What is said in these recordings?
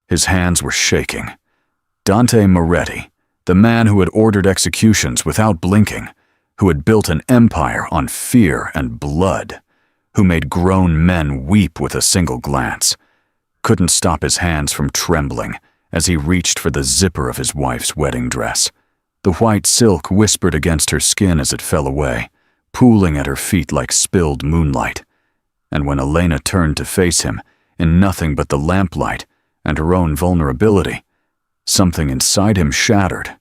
His hands were shaking. Dante Moretti, the man who had ordered executions without blinking, who had built an empire on fear and blood, who made grown men weep with a single glance, couldn't stop his hands from trembling as he reached for the zipper of his wife's wedding dress. The white silk whispered against her skin as it fell away, pooling at her feet like spilled moonlight. And when Elena turned to face him, in nothing but the lamplight and her own vulnerability, something inside him shattered.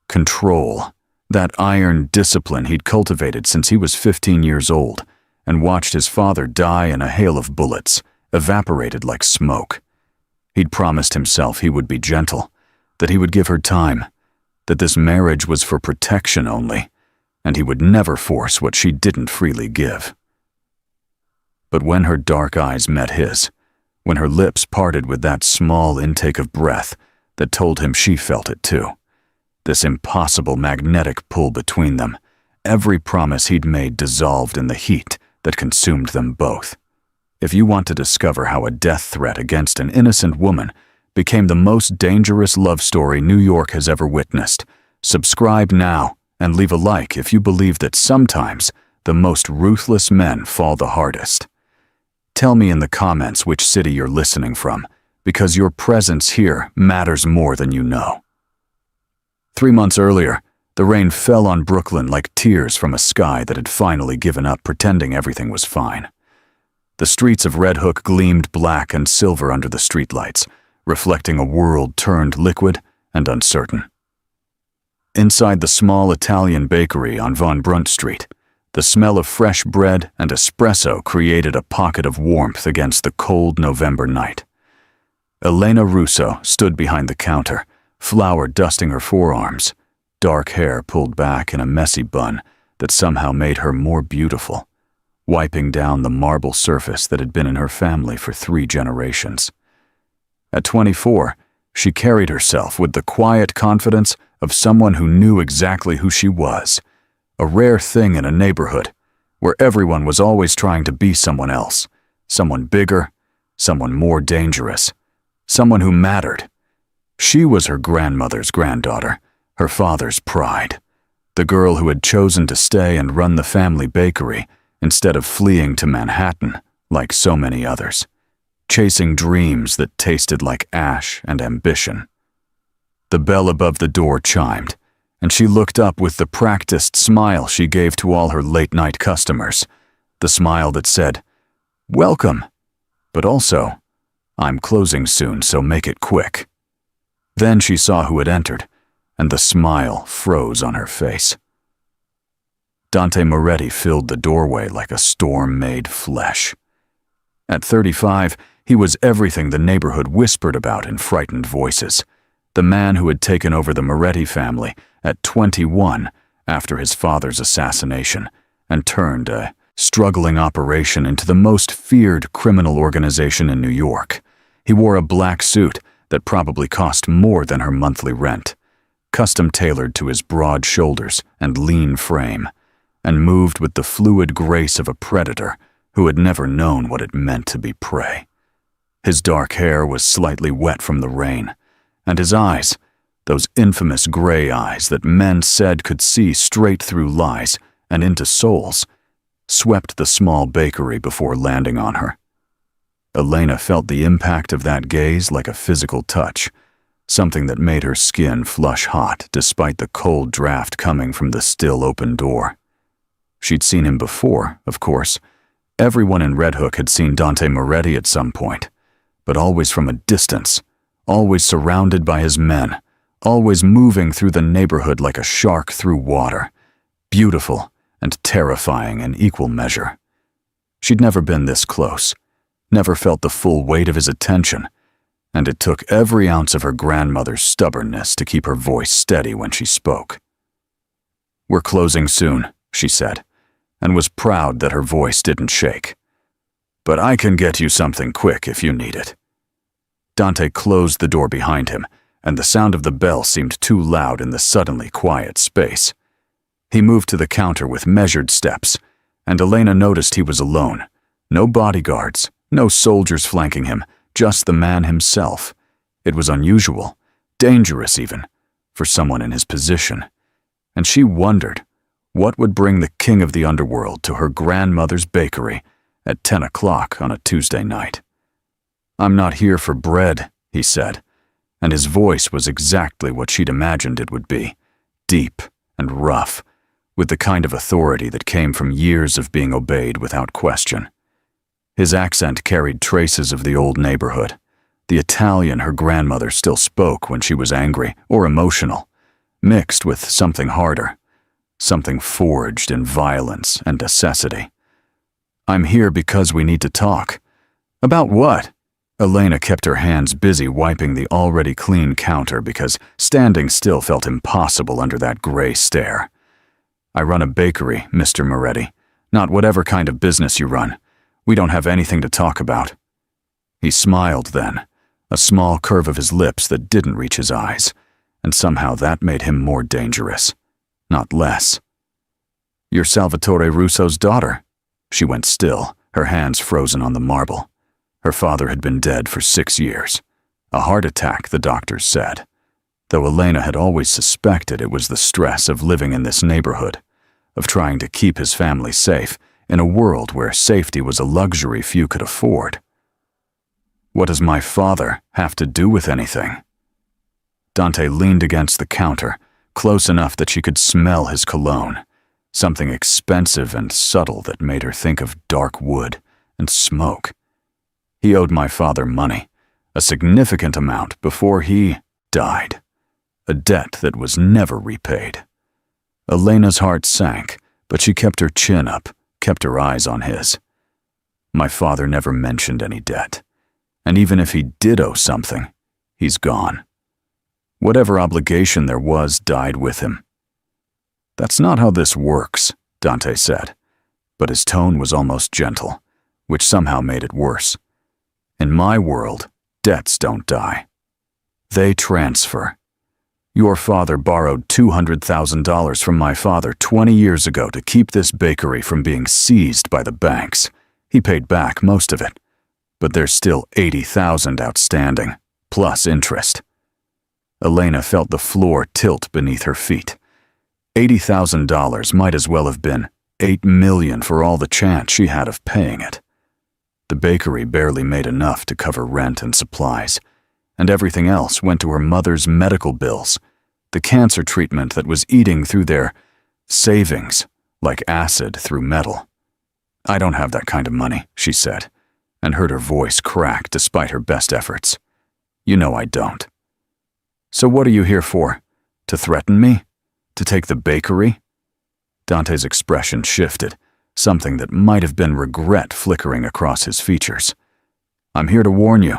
Control, that iron discipline he'd cultivated since he was 15 years old and watched his father die in a hail of bullets, evaporated like smoke. He'd promised himself he would be gentle, that he would give her time, that this marriage was for protection only, and he would never force what she didn't freely give. But when her dark eyes met his, when her lips parted with that small intake of breath that told him she felt it too, this impossible magnetic pull between them, every promise he'd made dissolved in the heat that consumed them both. If you want to discover how a death threat against an innocent woman became the most dangerous love story New York has ever witnessed, subscribe now and leave a like if you believe that sometimes the most ruthless men fall the hardest. Tell me in the comments which city you're listening from, because your presence here matters more than you know. 3 months earlier, the rain fell on Brooklyn like tears from a sky that had finally given up pretending everything was fine. The streets of Red Hook gleamed black and silver under the streetlights, reflecting a world turned liquid and uncertain. Inside the small Italian bakery on Von Brunt Street, the smell of fresh bread and espresso created a pocket of warmth against the cold November night. Elena Russo stood behind the counter, flour dusting her forearms, dark hair pulled back in a messy bun that somehow made her more beautiful, wiping down the marble surface that had been in her family for 3 generations. At 24, she carried herself with the quiet confidence of someone who knew exactly who she was, a rare thing in a neighborhood where everyone was always trying to be someone else, someone bigger, someone more dangerous, someone who mattered. She was her grandmother's granddaughter, her father's pride, the girl who had chosen to stay and run the family bakery instead of fleeing to Manhattan like so many others, chasing dreams that tasted like ash and ambition. The bell above the door chimed, and she looked up with the practiced smile she gave to all her late-night customers, the smile that said, "Welcome," but also, "I'm closing soon, so make it quick." Then she saw who had entered, and the smile froze on her face. Dante Moretti filled the doorway like a storm made flesh. At 35, he was everything the neighborhood whispered about in frightened voices, the man who had taken over the Moretti family at 21 after his father's assassination and turned a struggling operation into the most feared criminal organization in New York. He wore a black suit that probably cost more than her monthly rent, custom-tailored to his broad shoulders and lean frame, and moved with the fluid grace of a predator who had never known what it meant to be prey. His dark hair was slightly wet from the rain, and his eyes, those infamous gray eyes that men said could see straight through lies and into souls, swept the small bakery before landing on her. Elena felt the impact of that gaze like a physical touch, something that made her skin flush hot despite the cold draft coming from the still open door. She'd seen him before, of course. Everyone in Red Hook had seen Dante Moretti at some point, but always from a distance, always surrounded by his men, always moving through the neighborhood like a shark through water, beautiful and terrifying in equal measure. She'd never been this close, never felt the full weight of his attention, and it took every ounce of her grandmother's stubbornness to keep her voice steady when she spoke. "We're closing soon," she said, and was proud that her voice didn't shake. "But I can get you something quick if you need it." Dante closed the door behind him, and the sound of the bell seemed too loud in the suddenly quiet space. He moved to the counter with measured steps, and Elena noticed he was alone. No bodyguards, no soldiers flanking him, just the man himself. It was unusual, dangerous even, for someone in his position. And she wondered, what would bring the king of the underworld to her grandmother's bakery at 10 o'clock on a Tuesday night? "I'm not here for bread," he said, and his voice was exactly what she'd imagined it would be, deep and rough, with the kind of authority that came from years of being obeyed without question. His accent carried traces of the old neighborhood, the Italian her grandmother still spoke when she was angry or emotional, mixed with something harder, something forged in violence and necessity. "I'm here because we need to talk." "About what?" Elena kept her hands busy wiping the already clean counter because standing still felt impossible under that gray stare. "I run a bakery, Mr. Moretti, not whatever kind of business you run. We don't have anything to talk about." He smiled then, a small curve of his lips that didn't reach his eyes, and somehow that made him more dangerous, not less. "You're Salvatore Russo's daughter." She went still, her hands frozen on the marble. Her father had been dead for 6 years. A heart attack, the doctors said, though Elena had always suspected it was the stress of living in this neighborhood, of trying to keep his family safe in a world where safety was a luxury few could afford. "What does my father have to do with anything?" Dante leaned against the counter, close enough that she could smell his cologne, something expensive and subtle that made her think of dark wood and smoke. "He owed my father money, a significant amount before he died, a debt that was never repaid." Elena's heart sank, but she kept her chin up, kept her eyes on his. "My father never mentioned any debt, and even if he did owe something, he's gone. Whatever obligation there was died with him." "That's not how this works," Dante said, but his tone was almost gentle, which somehow made it worse. "In my world, debts don't die. They transfer. Your father borrowed $200,000 from my father 20 years ago to keep this bakery from being seized by the banks. He paid back most of it, but there's still $80,000 outstanding, plus interest." Elena felt the floor tilt beneath her feet. $80,000 might as well have been $8 million for all the chance she had of paying it. The bakery barely made enough to cover rent and supplies, and everything else went to her mother's medical bills, the cancer treatment that was eating through their savings like acid through metal. "I don't have that kind of money," she said, and heard her voice crack despite her best efforts. "You know I don't." "So what are you here for? To threaten me? To take the bakery?" Dante's expression shifted, something that might have been regret flickering across his features. "I'm here to warn you.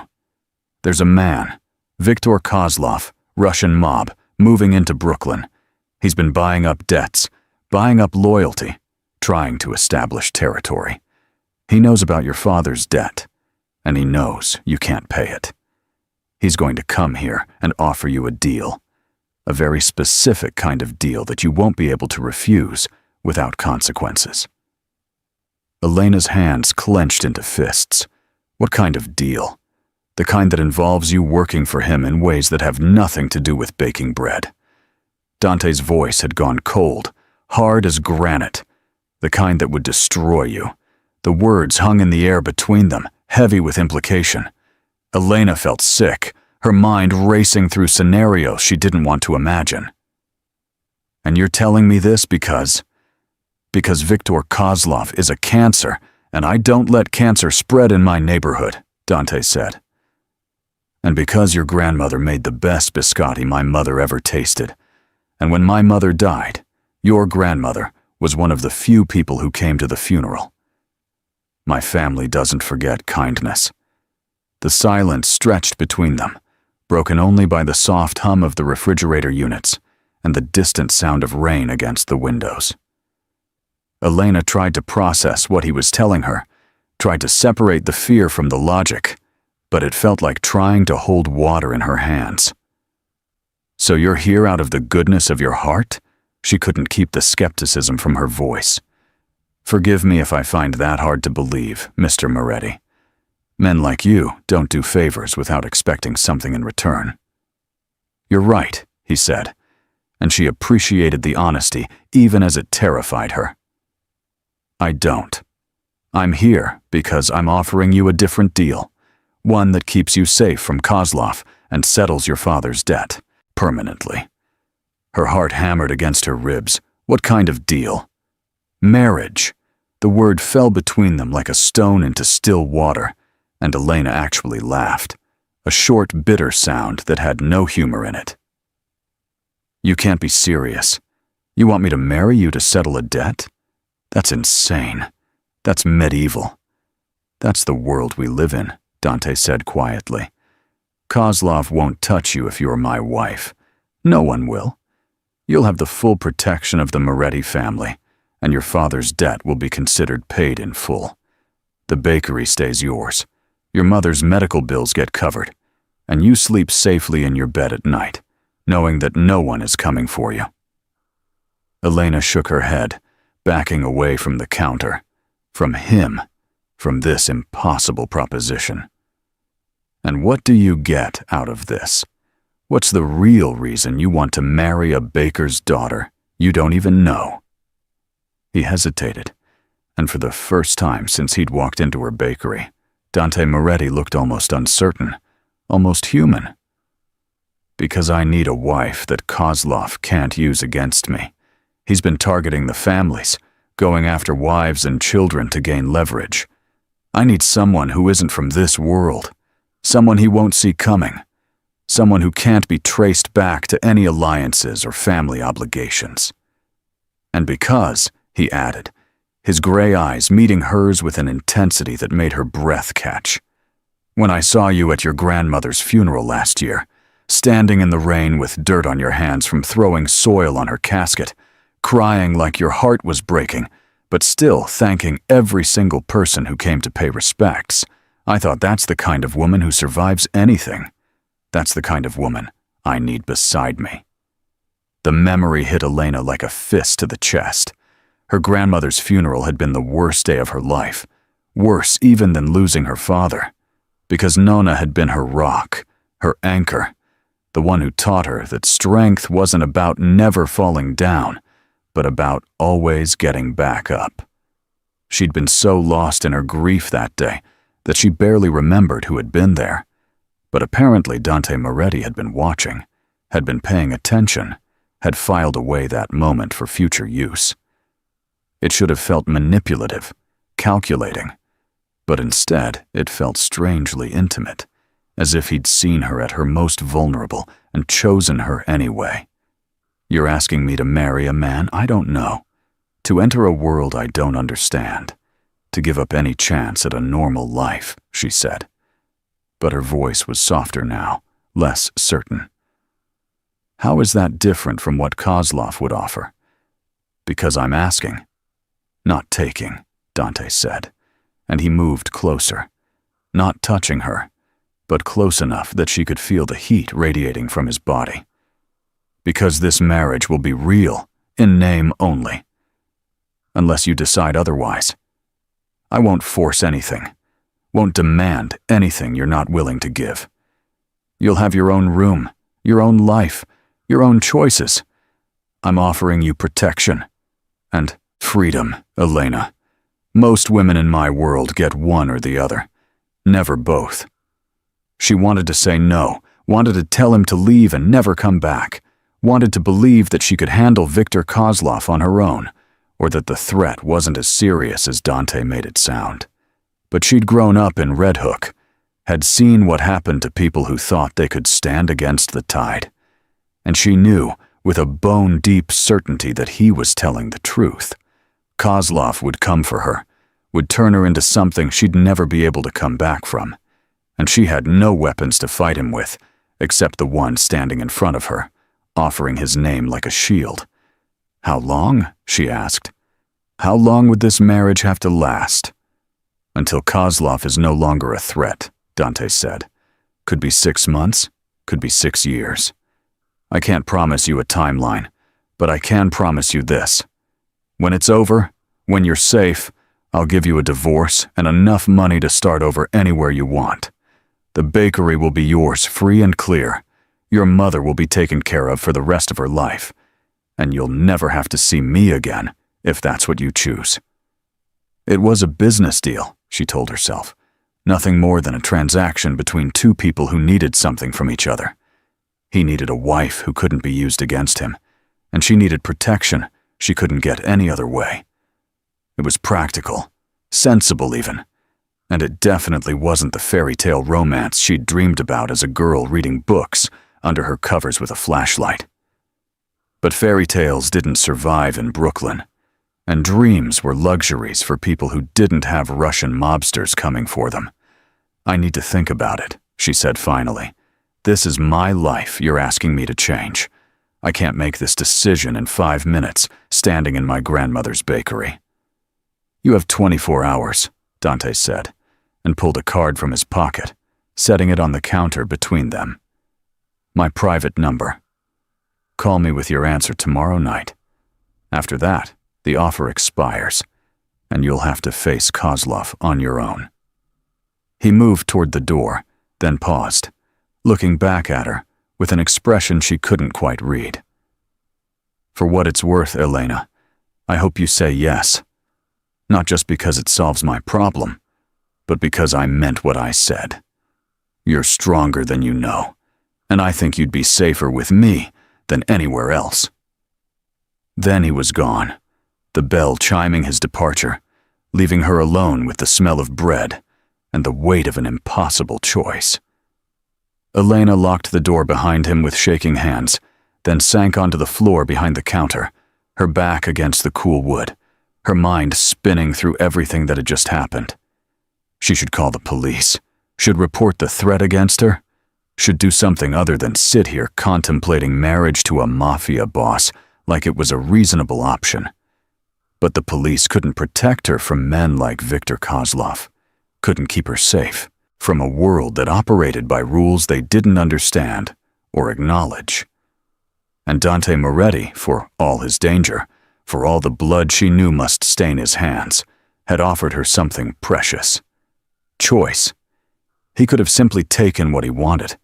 There's a man, Viktor Kozlov, Russian mob, moving into Brooklyn. He's been buying up debts, buying up loyalty, trying to establish territory. He knows about your father's debt, and he knows you can't pay it. He's going to come here and offer you a deal, a very specific kind of deal that you won't be able to refuse without consequences." Elena's hands clenched into fists. What kind of deal? The kind that involves you working for him in ways that have nothing to do with baking bread. Dante's voice had gone cold, hard as granite, the kind that would destroy you. The words hung in the air between them, heavy with implication. Elena felt sick, her mind racing through scenarios she didn't want to imagine. "And you're telling me this because Viktor Kozlov is a cancer, and I don't let cancer spread in my neighborhood," Dante said. "And because your grandmother made the best biscotti my mother ever tasted, and when my mother died, your grandmother was one of the few people who came to the funeral. My family doesn't forget kindness." The silence stretched between them, broken only by the soft hum of the refrigerator units and the distant sound of rain against the windows. Elena tried to process what he was telling her, tried to separate the fear from the logic, but it felt like trying to hold water in her hands. "So you're here out of the goodness of your heart?" She couldn't keep the skepticism from her voice. "Forgive me if I find that hard to believe, Mr. Moretti. Men like you don't do favors without expecting something in return." "You're right," he said, and she appreciated the honesty even as it terrified her. "I don't. I'm here because I'm offering you a different deal, one that keeps you safe from Kozlov and settles your father's debt, permanently." Her heart hammered against her ribs. What kind of deal? Marriage. The word fell between them like a stone into still water, and Elena actually laughed, a short, bitter sound that had no humor in it. "You can't be serious. You want me to marry you to settle a debt? That's insane. That's medieval." "That's the world we live in," Dante said quietly. "Kozlov won't touch you if you're my wife. No one will. You'll have the full protection of the Moretti family, and your father's debt will be considered paid in full. The bakery stays yours. Your mother's medical bills get covered, and you sleep safely in your bed at night, knowing that no one is coming for you." Elena shook her head, backing away from the counter, from him, from this impossible proposition. "And what do you get out of this? What's the real reason you want to marry a baker's daughter you don't even know?" He hesitated, and for the first time since he'd walked into her bakery, Dante Moretti looked almost uncertain, almost human. "Because I need a wife that Kozlov can't use against me. He's been targeting the families, going after wives and children to gain leverage. I need someone who isn't from this world, someone he won't see coming, someone who can't be traced back to any alliances or family obligations." And because, he added, his gray eyes meeting hers with an intensity that made her breath catch, "When I saw you at your grandmother's funeral last year, standing in the rain with dirt on your hands from throwing soil on her casket, crying like your heart was breaking, but still thanking every single person who came to pay respects, I thought that's the kind of woman who survives anything. That's the kind of woman I need beside me." The memory hit Elena like a fist to the chest. Her grandmother's funeral had been the worst day of her life, worse even than losing her father, because Nona had been her rock, her anchor, the one who taught her that strength wasn't about never falling down, but about always getting back up. She'd been so lost in her grief that day that she barely remembered who had been there, but apparently Dante Moretti had been watching, had been paying attention, had filed away that moment for future use. It should have felt manipulative, calculating, but instead it felt strangely intimate, as if he'd seen her at her most vulnerable and chosen her anyway. "You're asking me to marry a man I don't know, to enter a world I don't understand, to give up any chance at a normal life," she said. But her voice was softer now, less certain. "How is that different from what Kozlov would offer?" "Because I'm asking, not taking," Dante said, and he moved closer, not touching her, but close enough that she could feel the heat radiating from his body. "Because this marriage will be real, in name only. Unless you decide otherwise. I won't force anything, won't demand anything you're not willing to give. You'll have your own room, your own life, your own choices. I'm offering you protection and freedom, Elena. Most women in my world get one or the other, never both." She wanted to say no, wanted to tell him to leave and never come back, wanted to believe that she could handle Viktor Kozlov on her own, or that the threat wasn't as serious as Dante made it sound. But she'd grown up in Red Hook, had seen what happened to people who thought they could stand against the tide, and she knew with a bone-deep certainty that he was telling the truth. Kozlov would come for her, would turn her into something she'd never be able to come back from, and she had no weapons to fight him with, except the one standing in front of her, offering his name like a shield. "How long?" she asked. "How long would this marriage have to last?" "Until Kozlov is no longer a threat," Dante said. "Could be 6 months, could be 6 years. I can't promise you a timeline, but I can promise you this. When it's over, when you're safe, I'll give you a divorce and enough money to start over anywhere you want. The bakery will be yours free and clear. Your mother will be taken care of for the rest of her life. And you'll never have to see me again, if that's what you choose. It was a business deal, she told herself. Nothing more than a transaction between two people who needed something from each other. He needed a wife who couldn't be used against him, and she needed protection she couldn't get any other way. It was practical, sensible even, and it definitely wasn't the fairy tale romance she'd dreamed about as a girl reading books under her covers with a flashlight. But fairy tales didn't survive in Brooklyn, and dreams were luxuries for people who didn't have Russian mobsters coming for them. I need to think about it, she said finally. This is my life you're asking me to change. I can't make this decision in 5 minutes, standing in my grandmother's bakery. You have 24 hours, Dante said, and pulled a card from his pocket, setting it on the counter between them. My private number. Call me with your answer tomorrow night. After that, the offer expires, and you'll have to face Kozlov on your own. He moved toward the door, then paused, looking back at her with an expression she couldn't quite read. For what it's worth, Elena, I hope you say yes. Not just because it solves my problem, but because I meant what I said. You're stronger than you know, and I think you'd be safer with me than anywhere else. Then he was gone, the bell chiming his departure, leaving her alone with the smell of bread and the weight of an impossible choice. Elena locked the door behind him with shaking hands, then sank onto the floor behind the counter, her back against the cool wood, her mind spinning through everything that had just happened. She should call the police, should report the threat against her, should do something other than sit here contemplating marriage to a mafia boss like it was a reasonable option. But the police couldn't protect her from men like Viktor Kozlov, couldn't keep her safe from a world that operated by rules they didn't understand or acknowledge. And Dante Moretti, for all his danger, for all the blood she knew must stain his hands, had offered her something precious. Choice. He could have simply taken what he wanted,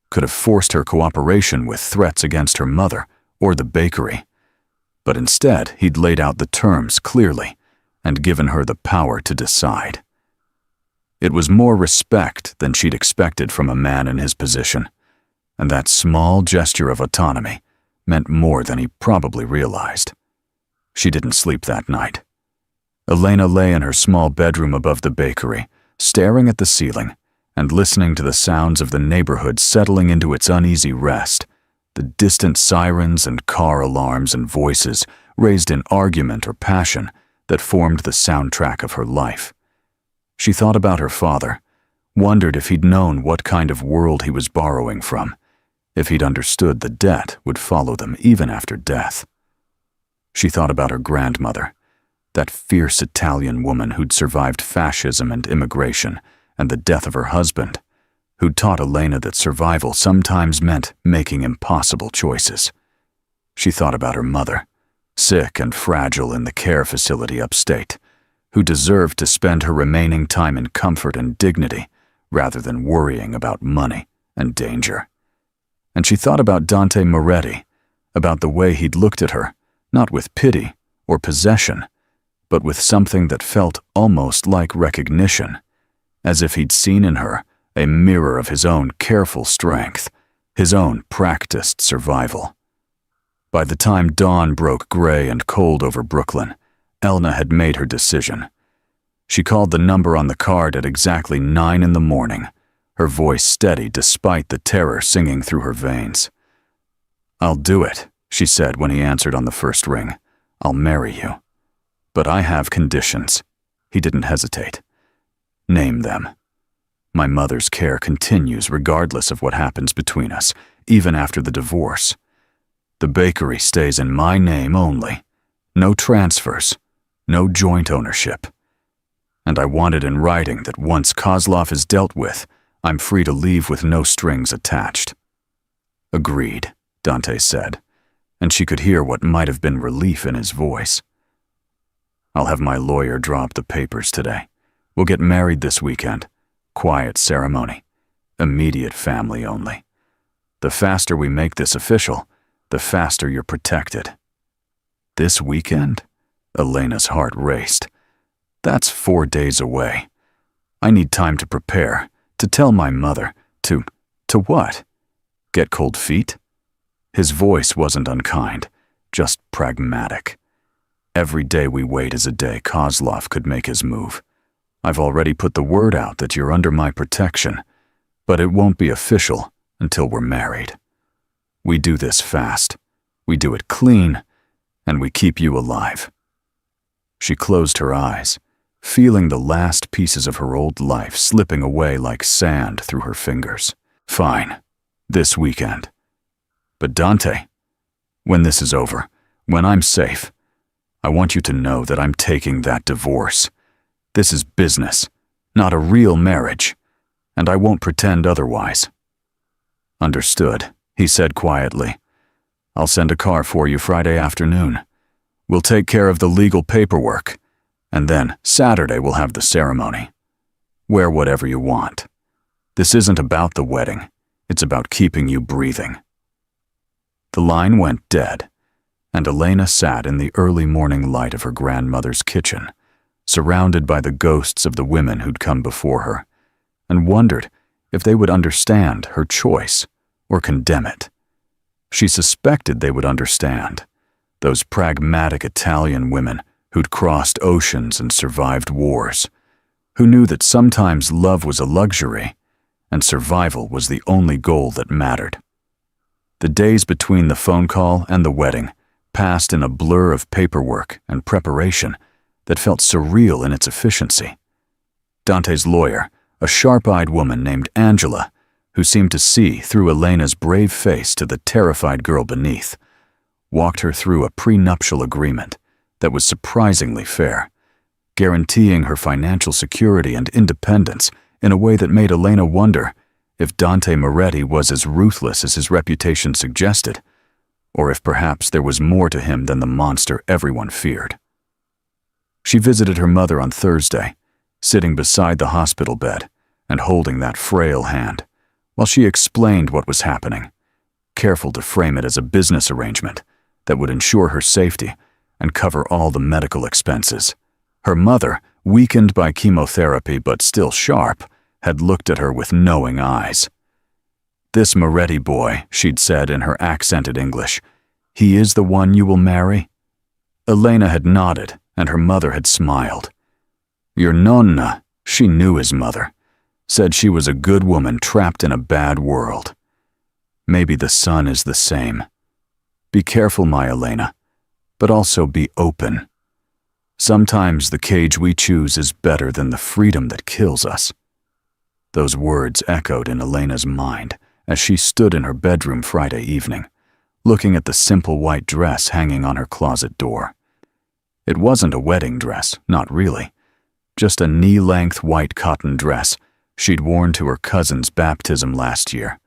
could have forced her cooperation with threats against her mother or the bakery. But instead, he'd laid out the terms clearly and given her the power to decide. It was more respect than she'd expected from a man in his position, and that small gesture of autonomy meant more than he probably realized. She didn't sleep that night. Elena lay in her small bedroom above the bakery, staring at the ceiling and listening to the sounds of the neighborhood settling into its uneasy rest, the distant sirens and car alarms and voices raised in argument or passion that formed the soundtrack of her life. She thought about her father, wondered if he'd known what kind of world he was borrowing from, if he'd understood the debt would follow them even after death. She thought about her grandmother, that fierce Italian woman who'd survived fascism and immigration and the death of her husband, who'd taught Elena that survival sometimes meant making impossible choices. She thought about her mother, sick and fragile in the care facility upstate, who deserved to spend her remaining time in comfort and dignity rather than worrying about money and danger. And she thought about Dante Moretti, about the way he'd looked at her, not with pity or possession, but with something that felt almost like recognition, as if he'd seen in her a mirror of his own careful strength, his own practiced survival. By the time dawn broke gray and cold over Brooklyn, Elna had made her decision. She called the number on the card at exactly 9 a.m, her voice steady despite the terror singing through her veins. "I'll do it," she said when he answered on the first ring. "I'll marry you. But I have conditions." He didn't hesitate. "Name them." "My mother's care continues regardless of what happens between us, even after the divorce. The bakery stays in my name only. No transfers, no joint ownership. And I want it in writing that once Kozlov is dealt with, I'm free to leave with no strings attached." "Agreed," Dante said, and she could hear what might have been relief in his voice. I'll have my lawyer draw up the papers today. We'll get married this weekend. Quiet ceremony. Immediate family only. The faster we make this official, the faster you're protected." This weekend? Elena's heart raced. That's 4 days away. I need time to prepare, to tell my mother, to what? Get cold feet? His voice wasn't unkind, just pragmatic. Every day we wait is a day Kozlov could make his move. I've already put the word out that you're under my protection, but it won't be official until we're married. We do this fast, we do it clean, and we keep you alive. She closed her eyes, feeling the last pieces of her old life slipping away like sand through her fingers. Fine, this weekend. But Dante, when this is over, when I'm safe, I want you to know that I'm taking that divorce. This is business, not a real marriage, and I won't pretend otherwise. Understood, he said quietly. I'll send a car for you Friday afternoon. We'll take care of the legal paperwork, and then Saturday we'll have the ceremony. Wear whatever you want. This isn't about the wedding, it's about keeping you breathing. The line went dead, and Elena sat in the early morning light of her grandmother's kitchen, surrounded by the ghosts of the women who'd come before her, and wondered if they would understand her choice or condemn it. She suspected they would understand, those pragmatic Italian women who'd crossed oceans and survived wars, who knew that sometimes love was a luxury and survival was the only goal that mattered. The days between the phone call and the wedding passed in a blur of paperwork and preparation that felt surreal in its efficiency. Dante's lawyer, a sharp-eyed woman named Angela, who seemed to see through Elena's brave face to the terrified girl beneath, walked her through a prenuptial agreement that was surprisingly fair, guaranteeing her financial security and independence in a way that made Elena wonder if Dante Moretti was as ruthless as his reputation suggested, or if perhaps there was more to him than the monster everyone feared. She visited her mother on Thursday, sitting beside the hospital bed and holding that frail hand, while she explained what was happening, careful to frame it as a business arrangement that would ensure her safety and cover all the medical expenses. Her mother, weakened by chemotherapy but still sharp, had looked at her with knowing eyes. "This Moretti boy," she'd said in her accented English, "he is the one you will marry?" Elena had nodded, and her mother had smiled. Your nonna, she knew his mother, said she was a good woman trapped in a bad world. Maybe the son is the same. Be careful, my Elena, but also be open. Sometimes the cage we choose is better than the freedom that kills us. Those words echoed in Elena's mind as she stood in her bedroom Friday evening, looking at the simple white dress hanging on her closet door. It wasn't a wedding dress, not really, just a knee-length white cotton dress she'd worn to her cousin's baptism last year,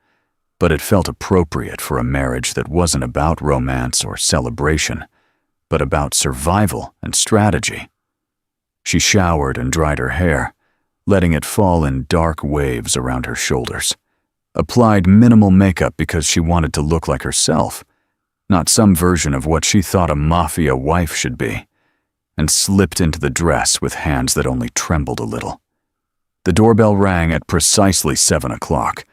but it felt appropriate for a marriage that wasn't about romance or celebration, but about survival and strategy. She showered and dried her hair, letting it fall in dark waves around her shoulders, applied minimal makeup because she wanted to look like herself, not some version of what she thought a mafia wife should be, and slipped into the dress with hands that only trembled a little. The doorbell rang at precisely 7 o'clock,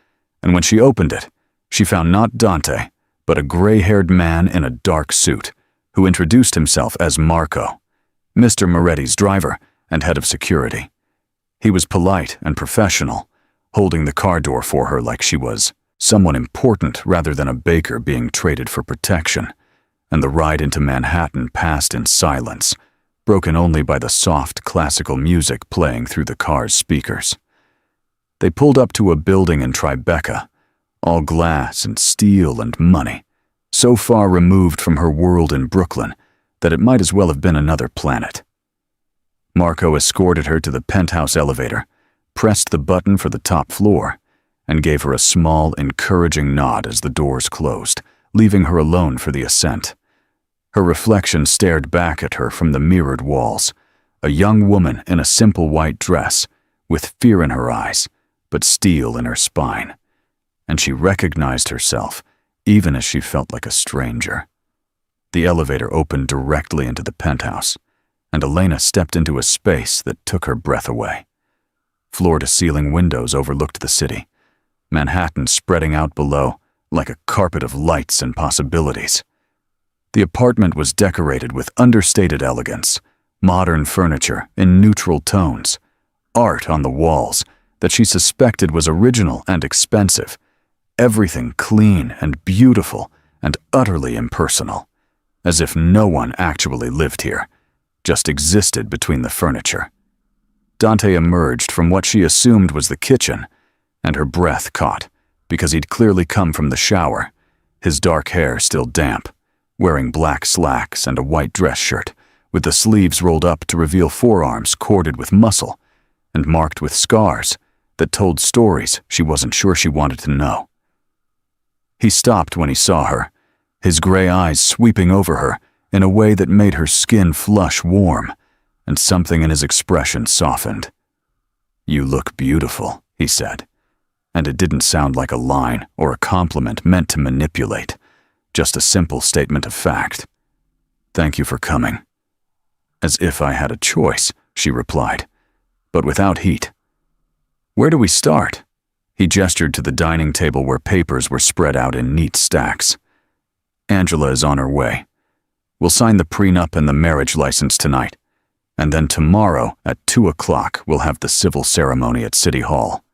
and when she opened it, she found not Dante, but a gray-haired man in a dark suit, who introduced himself as Marco, Mr. Moretti's driver and head of security. He was polite and professional, holding the car door for her like she was someone important rather than a baker being traded for protection, and the ride into Manhattan passed in silence, broken only by the soft classical music playing through the car's speakers. They pulled up to a building in Tribeca, all glass and steel and money, so far removed from her world in Brooklyn that it might as well have been another planet. Marco escorted her to the penthouse elevator, pressed the button for the top floor, and gave her a small, encouraging nod as the doors closed, leaving her alone for the ascent. Her reflection stared back at her from the mirrored walls, a young woman in a simple white dress, with fear in her eyes, but steel in her spine. And she recognized herself, even as she felt like a stranger. The elevator opened directly into the penthouse, and Elena stepped into a space that took her breath away. Floor-to-ceiling windows overlooked the city, Manhattan spreading out below like a carpet of lights and possibilities. The apartment was decorated with understated elegance, modern furniture in neutral tones, art on the walls that she suspected was original and expensive, everything clean and beautiful and utterly impersonal, as if no one actually lived here, just existed between the furniture. Dante emerged from what she assumed was the kitchen, and her breath caught because he'd clearly come from the shower, his dark hair still damp, wearing black slacks and a white dress shirt, with the sleeves rolled up to reveal forearms corded with muscle and marked with scars that told stories she wasn't sure she wanted to know. He stopped when he saw her, his gray eyes sweeping over her in a way that made her skin flush warm, and something in his expression softened. "You look beautiful," he said, and it didn't sound like a line or a compliment meant to manipulate, just a simple statement of fact. "Thank you for coming." "As if I had a choice," she replied, but without heat. "Where do we start?" He gestured to the dining table where papers were spread out in neat stacks. "Angela is on her way. We'll sign the prenup and the marriage license tonight, and then tomorrow at 2 o'clock we'll have the civil ceremony at City Hall.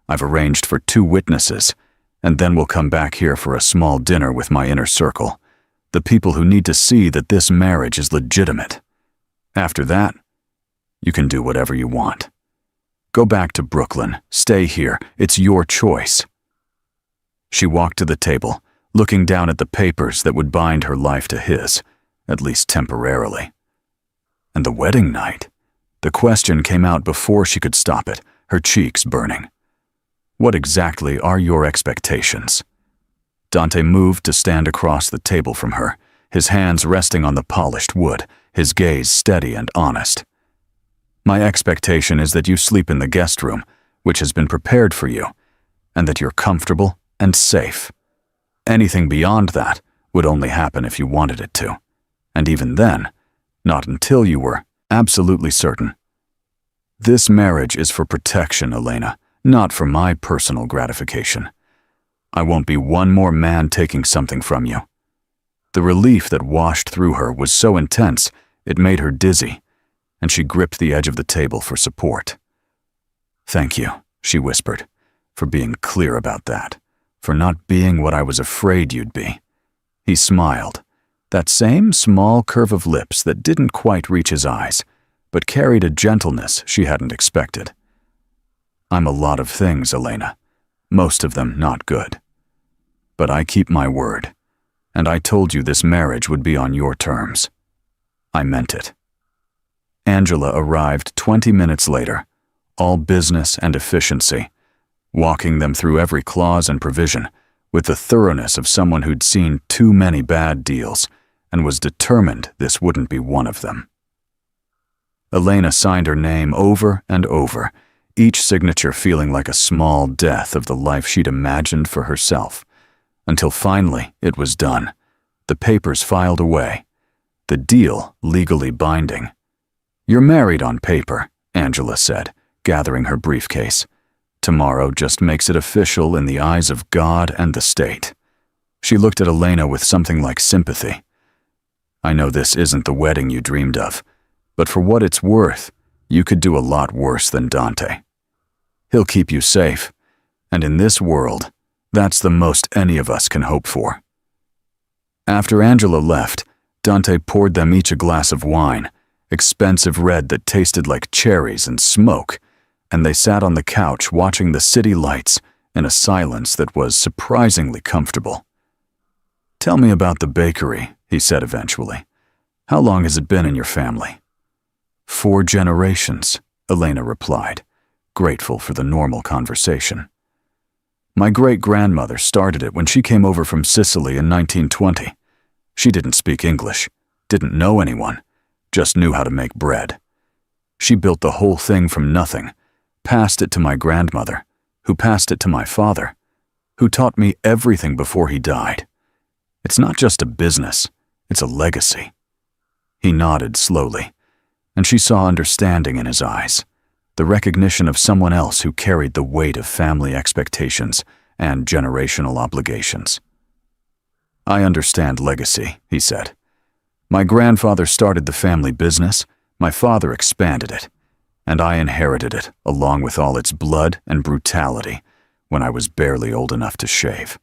I've arranged for 2 witnesses, and then we'll come back here for a small dinner with my inner circle, the people who need to see that this marriage is legitimate. After that, you can do whatever you want. Go back to Brooklyn, stay here, it's your choice." She walked to the table, looking down at the papers that would bind her life to his, at least temporarily. And the wedding night? The question came out before she could stop it, her cheeks burning. "What exactly are your expectations?" Dante moved to stand across the table from her, his hands resting on the polished wood, his gaze steady and honest. "My expectation is that you sleep in the guest room, which has been prepared for you, and that you're comfortable and safe. Anything beyond that would only happen if you wanted it to, and even then, not until you were absolutely certain. This marriage is for protection, Elena, not for my personal gratification. I won't be one more man taking something from you." The relief that washed through her was so intense it made her dizzy, and she gripped the edge of the table for support. "Thank you," she whispered, "for being clear about that, for not being what I was afraid you'd be." He smiled, that same small curve of lips that didn't quite reach his eyes, but carried a gentleness she hadn't expected. "I'm a lot of things, Elena, most of them not good. But I keep my word, and I told you this marriage would be on your terms. I meant it." Angela arrived 20 minutes later, all business and efficiency, walking them through every clause and provision with the thoroughness of someone who'd seen too many bad deals and was determined this wouldn't be one of them. Elena signed her name over and over, each signature feeling like a small death of the life she'd imagined for herself, until finally it was done, the papers filed away, the deal legally binding. "You're married on paper," Angela said, gathering her briefcase. "Tomorrow just makes it official in the eyes of God and the state." She looked at Elena with something like sympathy. "I know this isn't the wedding you dreamed of, but for what it's worth, you could do a lot worse than Dante. He'll keep you safe, and in this world, that's the most any of us can hope for." After Angela left, Dante poured them each a glass of wine, expensive red that tasted like cherries and smoke, and they sat on the couch watching the city lights in a silence that was surprisingly comfortable. "Tell me about the bakery," he said eventually. "How long has it been in your family?" 4 generations, Elena replied, grateful for the normal conversation. "My great-grandmother started it when she came over from Sicily in 1920. She didn't speak English, didn't know anyone, just knew how to make bread. She built the whole thing from nothing, passed it to my grandmother, who passed it to my father, who taught me everything before he died. It's not just a business, it's a legacy. He nodded slowly, and she saw understanding in his eyes, the recognition of someone else who carried the weight of family expectations and generational obligations. I understand legacy, he said. My grandfather started the family business, my father expanded it, and I inherited it along with all its blood and brutality when I was barely old enough to shave.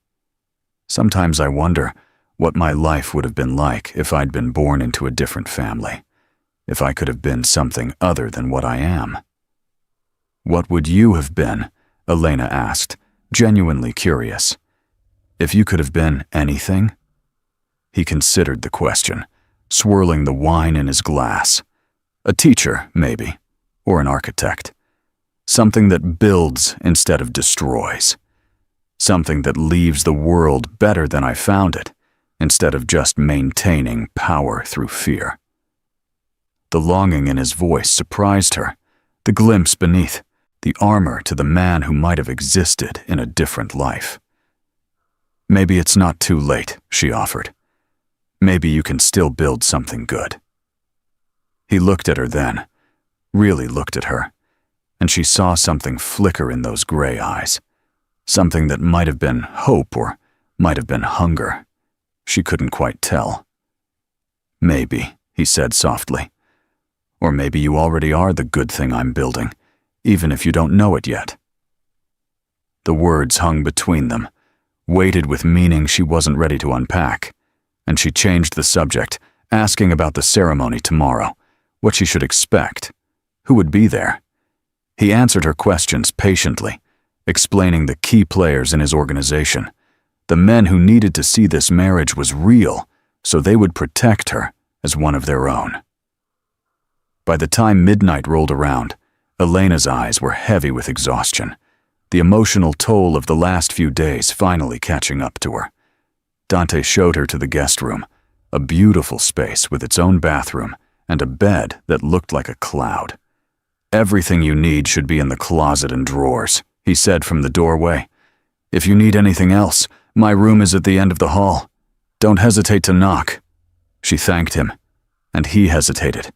Sometimes I wonder what my life would have been like if I'd been born into a different family, if I could have been something other than what I am. What would you have been? Elena asked, genuinely curious. If you could have been anything? He considered the question, swirling the wine in his glass. A teacher, maybe, or an architect. Something that builds instead of destroys. Something that leaves the world better than I found it, instead of just maintaining power through fear. The longing in his voice surprised her, the glimpse beneath, the armor to the man who might have existed in a different life. Maybe it's not too late, she offered. Maybe you can still build something good. He looked at her then, really looked at her, and she saw something flicker in those gray eyes, something that might have been hope or might have been hunger. She couldn't quite tell. Maybe, he said softly. Or maybe you already are the good thing I'm building, even if you don't know it yet. The words hung between them, weighted with meaning she wasn't ready to unpack, and she changed the subject, asking about the ceremony tomorrow, what she should expect, who would be there. He answered her questions patiently, explaining the key players in his organization, the men who needed to see this marriage was real, so they would protect her as one of their own. By the time midnight rolled around, Elena's eyes were heavy with exhaustion, the emotional toll of the last few days finally catching up to her. Dante showed her to the guest room, a beautiful space with its own bathroom and a bed that looked like a cloud. Everything you need should be in the closet and drawers, he said from the doorway. If you need anything else, my room is at the end of the hall. Don't hesitate to knock. She thanked him, and he hesitated,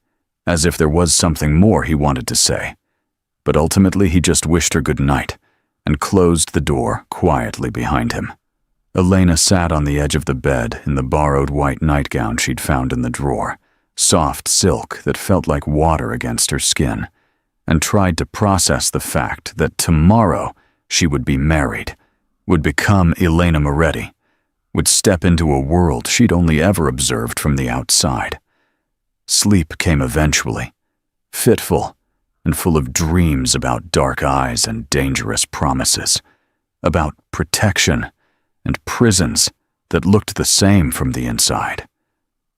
as if there was something more he wanted to say. But ultimately he just wished her good night and closed the door quietly behind him. Elena sat on the edge of the bed in the borrowed white nightgown she'd found in the drawer, soft silk that felt like water against her skin, and tried to process the fact that tomorrow she would be married, would become Elena Moretti, would step into a world she'd only ever observed from the outside. Sleep came eventually, fitful and full of dreams about dark eyes and dangerous promises, about protection and prisons that looked the same from the inside.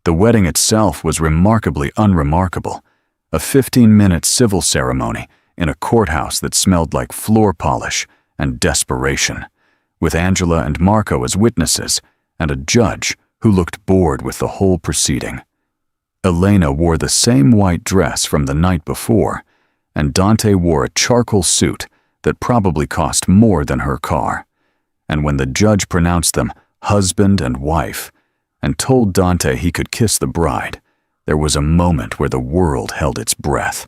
The wedding itself was remarkably unremarkable, a 15-minute civil ceremony in a courthouse that smelled like floor polish and desperation, with Angela and Marco as witnesses and a judge who looked bored with the whole proceeding. Elena wore the same white dress from the night before, and Dante wore a charcoal suit that probably cost more than her car. And when the judge pronounced them husband and wife and told Dante he could kiss the bride, there was a moment where the world held its breath.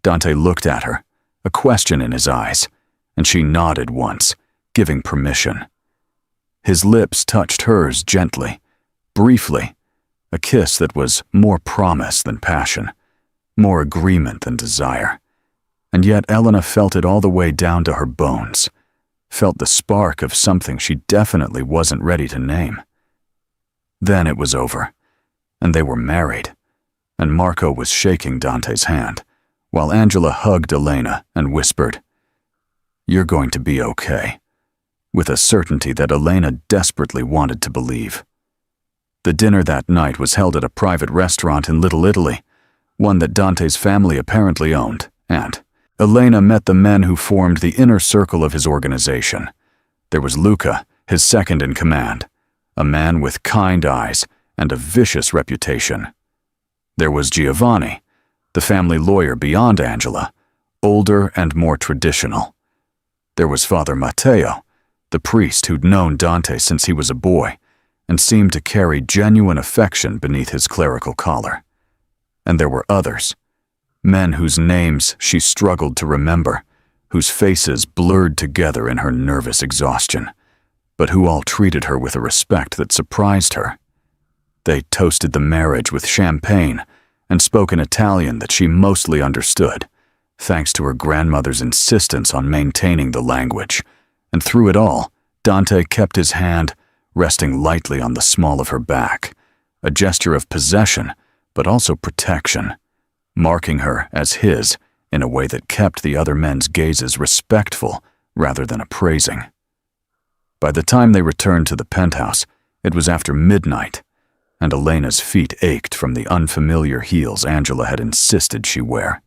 Dante looked at her, a question in his eyes, and she nodded once, giving permission. His lips touched hers gently, briefly, a kiss that was more promise than passion, more agreement than desire. And yet Elena felt it all the way down to her bones, felt the spark of something she definitely wasn't ready to name. Then it was over, and they were married, and Marco was shaking Dante's hand, while Angela hugged Elena and whispered, "You're going to be okay," with a certainty that Elena desperately wanted to believe. The dinner that night was held at a private restaurant in Little Italy, one that Dante's family apparently owned, and Elena met the men who formed the inner circle of his organization. There was Luca, his second in command, a man with kind eyes and a vicious reputation. There was Giovanni, The family lawyer beyond Angela, older and more traditional. There was Father Matteo, the priest who'd known Dante since he was a boy and seemed to carry genuine affection beneath his clerical collar. And there were others, men whose names she struggled to remember, whose faces blurred together in her nervous exhaustion, but who all treated her with a respect that surprised her. They toasted the marriage with champagne and spoke an Italian that she mostly understood, thanks to her grandmother's insistence on maintaining the language. And through it all, Dante kept his hand resting lightly on the small of her back, a gesture of possession, but also protection, marking her as his in a way that kept the other men's gazes respectful rather than appraising. By the time they returned to the penthouse, it was after midnight, and Elena's feet ached from the unfamiliar heels Angela had insisted she wear.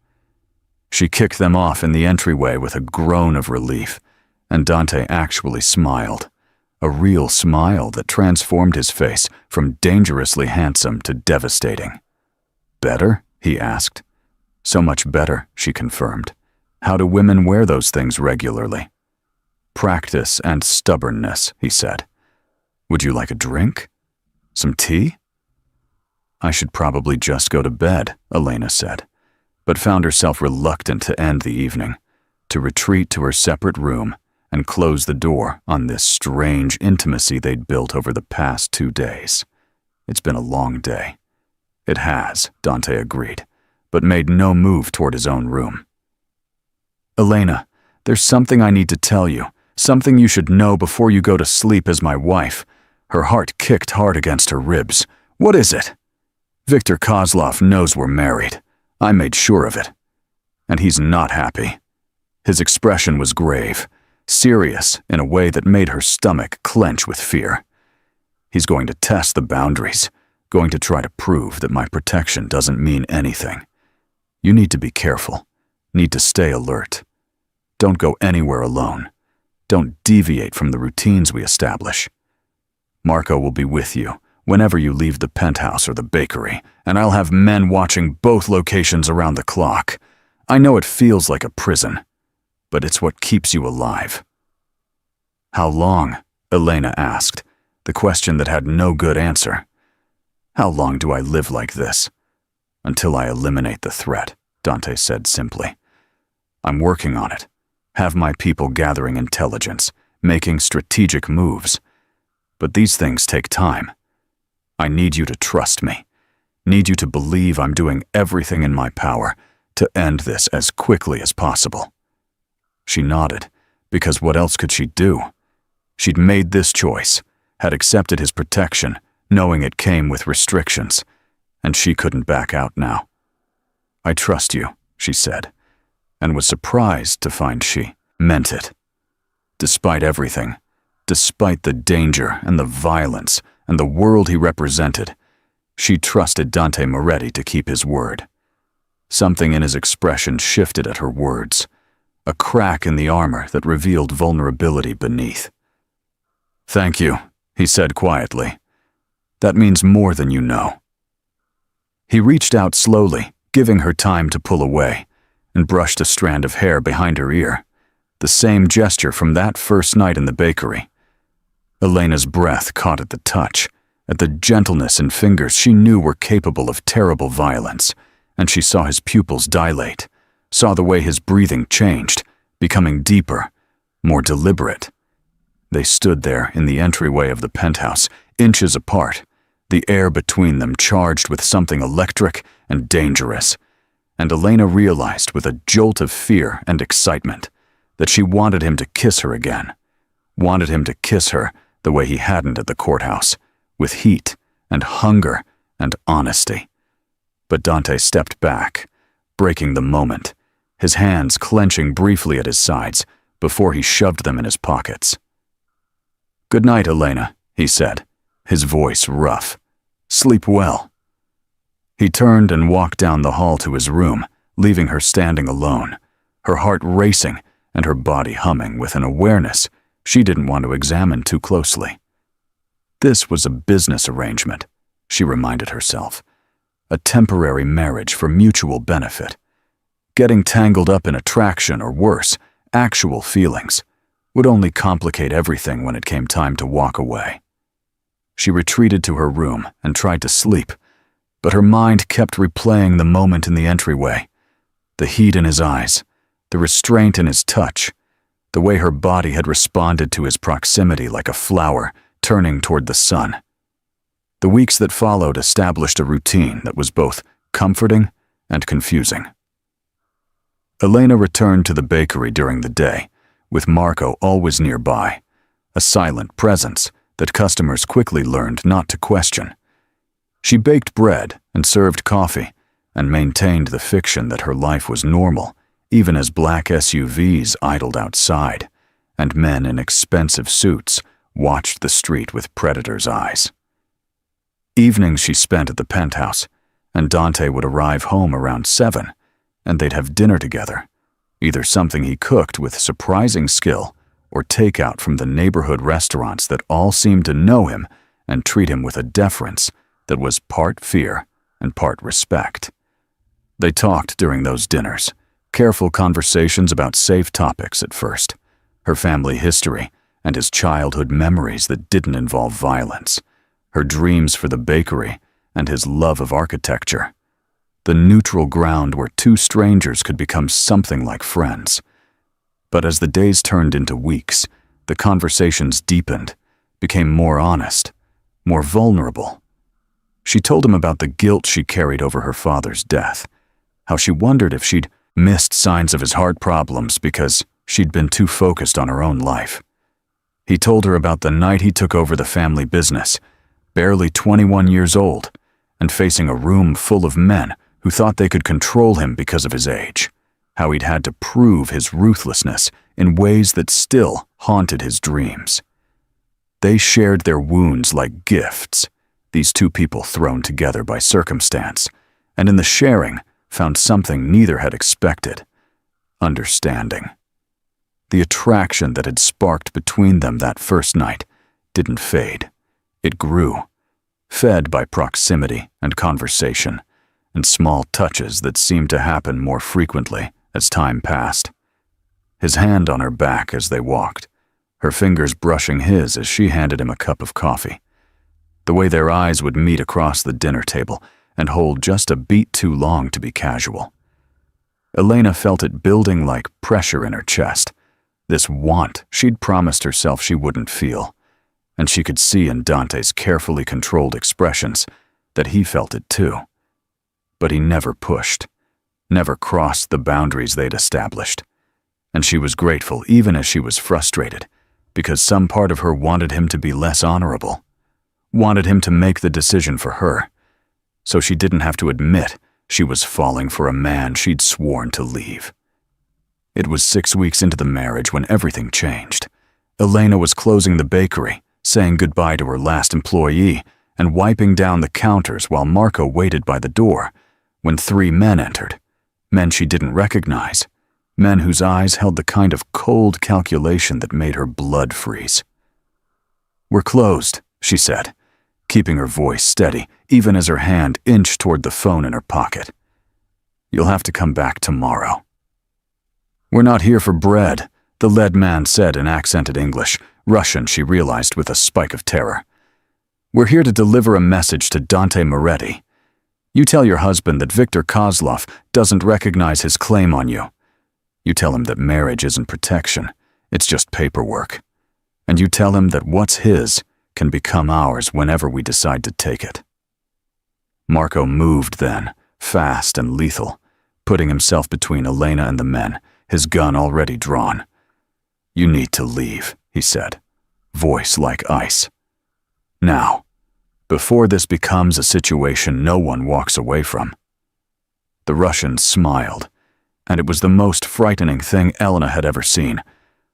She kicked them off in the entryway with a groan of relief, and Dante actually smiled, a real smile that transformed his face from dangerously handsome to devastating. "Better?" he asked. "So much better," she confirmed. "How do women wear those things regularly?" "Practice and stubbornness," he said. "Would you like a drink? Some tea?" "I should probably just go to bed," Elena said, but found herself reluctant to end the evening, to retreat to her separate room and close the door on this strange intimacy they'd built over the past 2 days. It's been a long day. It has, Dante agreed, but made no move toward his own room. "Elena, there's something I need to tell you, something you should know before you go to sleep as my wife." Her heart kicked hard against her ribs. "What is it?" "Victor Kozlov knows we're married. I made sure of it. And he's not happy." His expression was grave, serious in a way that made her stomach clench with fear. "He's going to test the boundaries, going to try to prove that my protection doesn't mean anything. You need to be careful, need to stay alert. Don't go anywhere alone. Don't deviate from the routines we establish. Marco will be with you whenever you leave the penthouse or the bakery, and I'll have men watching both locations around the clock. I know it feels like a prison, but it's what keeps you alive." "How long?" Elena asked, the question that had no good answer. "How long do I live like this?" "Until I eliminate the threat," Dante said simply. "I'm working on it. Have my people gathering intelligence, making strategic moves. But these things take time. I need you to trust me. Need you to believe I'm doing everything in my power to end this as quickly as possible." She nodded, because what else could she do? She'd made this choice, had accepted his protection, knowing it came with restrictions, and she couldn't back out now. "I trust you," she said, and was surprised to find she meant it. Despite everything, despite the danger and the violence and the world he represented, she trusted Dante Moretti to keep his word. Something in his expression shifted at her words, a crack in the armor that revealed vulnerability beneath. "Thank you," he said quietly. "That means more than you know." He reached out slowly, giving her time to pull away, and brushed a strand of hair behind her ear, the same gesture from that first night in the bakery. Elena's breath caught at the touch, at the gentleness in fingers she knew were capable of terrible violence, and she saw his pupils dilate, saw the way his breathing changed, becoming deeper, more deliberate. They stood there in the entryway of the penthouse, inches apart, the air between them charged with something electric and dangerous, and Elena realized with a jolt of fear and excitement that she wanted him to kiss her again, wanted him to kiss her the way he hadn't at the courthouse, with heat and hunger and honesty. But Dante stepped back, breaking the moment, his hands clenching briefly at his sides before he shoved them in his pockets. "Good night, Elena," he said, his voice rough. "Sleep well." He turned and walked down the hall to his room, leaving her standing alone, her heart racing and her body humming with an awareness she didn't want to examine too closely. This was a business arrangement, she reminded herself. a temporary marriage for mutual benefit. Getting tangled up in attraction, or worse, actual feelings, would only complicate everything when it came time to walk away. She retreated to her room and tried to sleep, but her mind kept replaying the moment in the entryway. The heat in his eyes, the restraint in his touch, the way her body had responded to his proximity like a flower turning toward the sun. The weeks that followed established a routine that was both comforting and confusing. Elena returned to the bakery during the day, with Marco always nearby, a silent presence that customers quickly learned not to question. She baked bread and served coffee, and maintained the fiction that her life was normal, even as black SUVs idled outside, and men in expensive suits watched the street with predators' eyes. Evenings she spent at the penthouse, and Dante would arrive home around 7, and they'd have dinner together, either something he cooked with surprising skill or takeout from the neighborhood restaurants that all seemed to know him and treat him with a deference that was part fear and part respect. They talked during those dinners, careful conversations about safe topics at first, her family history and his childhood memories that didn't involve violence, her dreams for the bakery and his love of architecture. The neutral ground where two strangers could become something like friends. But as the days turned into weeks, the conversations deepened, became more honest, more vulnerable. She told him about the guilt she carried over her father's death, how she wondered if she'd missed signs of his heart problems because she'd been too focused on her own life. He told her about the night he took over the family business, barely 21 years old, and facing a room full of men who thought they could control him because of his age, how he'd had to prove his ruthlessness in ways that still haunted his dreams. They shared their wounds like gifts, these two people thrown together by circumstance, and in the sharing found something neither had expected: understanding. The attraction that had sparked between them that first night didn't fade. It grew, fed by proximity and conversation, and small touches that seemed to happen more frequently as time passed. His hand on her back as they walked, her fingers brushing his as she handed him a cup of coffee. The way their eyes would meet across the dinner table and hold just a beat too long to be casual. Elena felt it building like pressure in her chest, this want she'd promised herself she wouldn't feel, and she could see in Dante's carefully controlled expressions that he felt it too. But he never pushed, never crossed the boundaries they'd established, and she was grateful even as she was frustrated, because some part of her wanted him to be less honorable, wanted him to make the decision for her, so she didn't have to admit she was falling for a man she'd sworn to leave. It was 6 weeks into the marriage when everything changed. Elena was closing the bakery, saying goodbye to her last employee, and wiping down the counters while Marco waited by the door, when 3 men entered, men she didn't recognize, men whose eyes held the kind of cold calculation that made her blood freeze. "We're closed," she said, keeping her voice steady even as her hand inched toward the phone in her pocket. "You'll have to come back tomorrow." "We're not here for bread," the lead man said in accented English, Russian she realized with a spike of terror. "We're here to deliver a message to Dante Moretti. You tell your husband that Victor Kozlov doesn't recognize his claim on you. You tell him that marriage isn't protection, it's just paperwork. And you tell him that what's his can become ours whenever we decide to take it." Marco moved then, fast and lethal, putting himself between Elena and the men, his gun already drawn. "You need to leave," he said, voice like ice. "Now, before this becomes a situation no one walks away from." The Russian smiled, and it was the most frightening thing Elena had ever seen,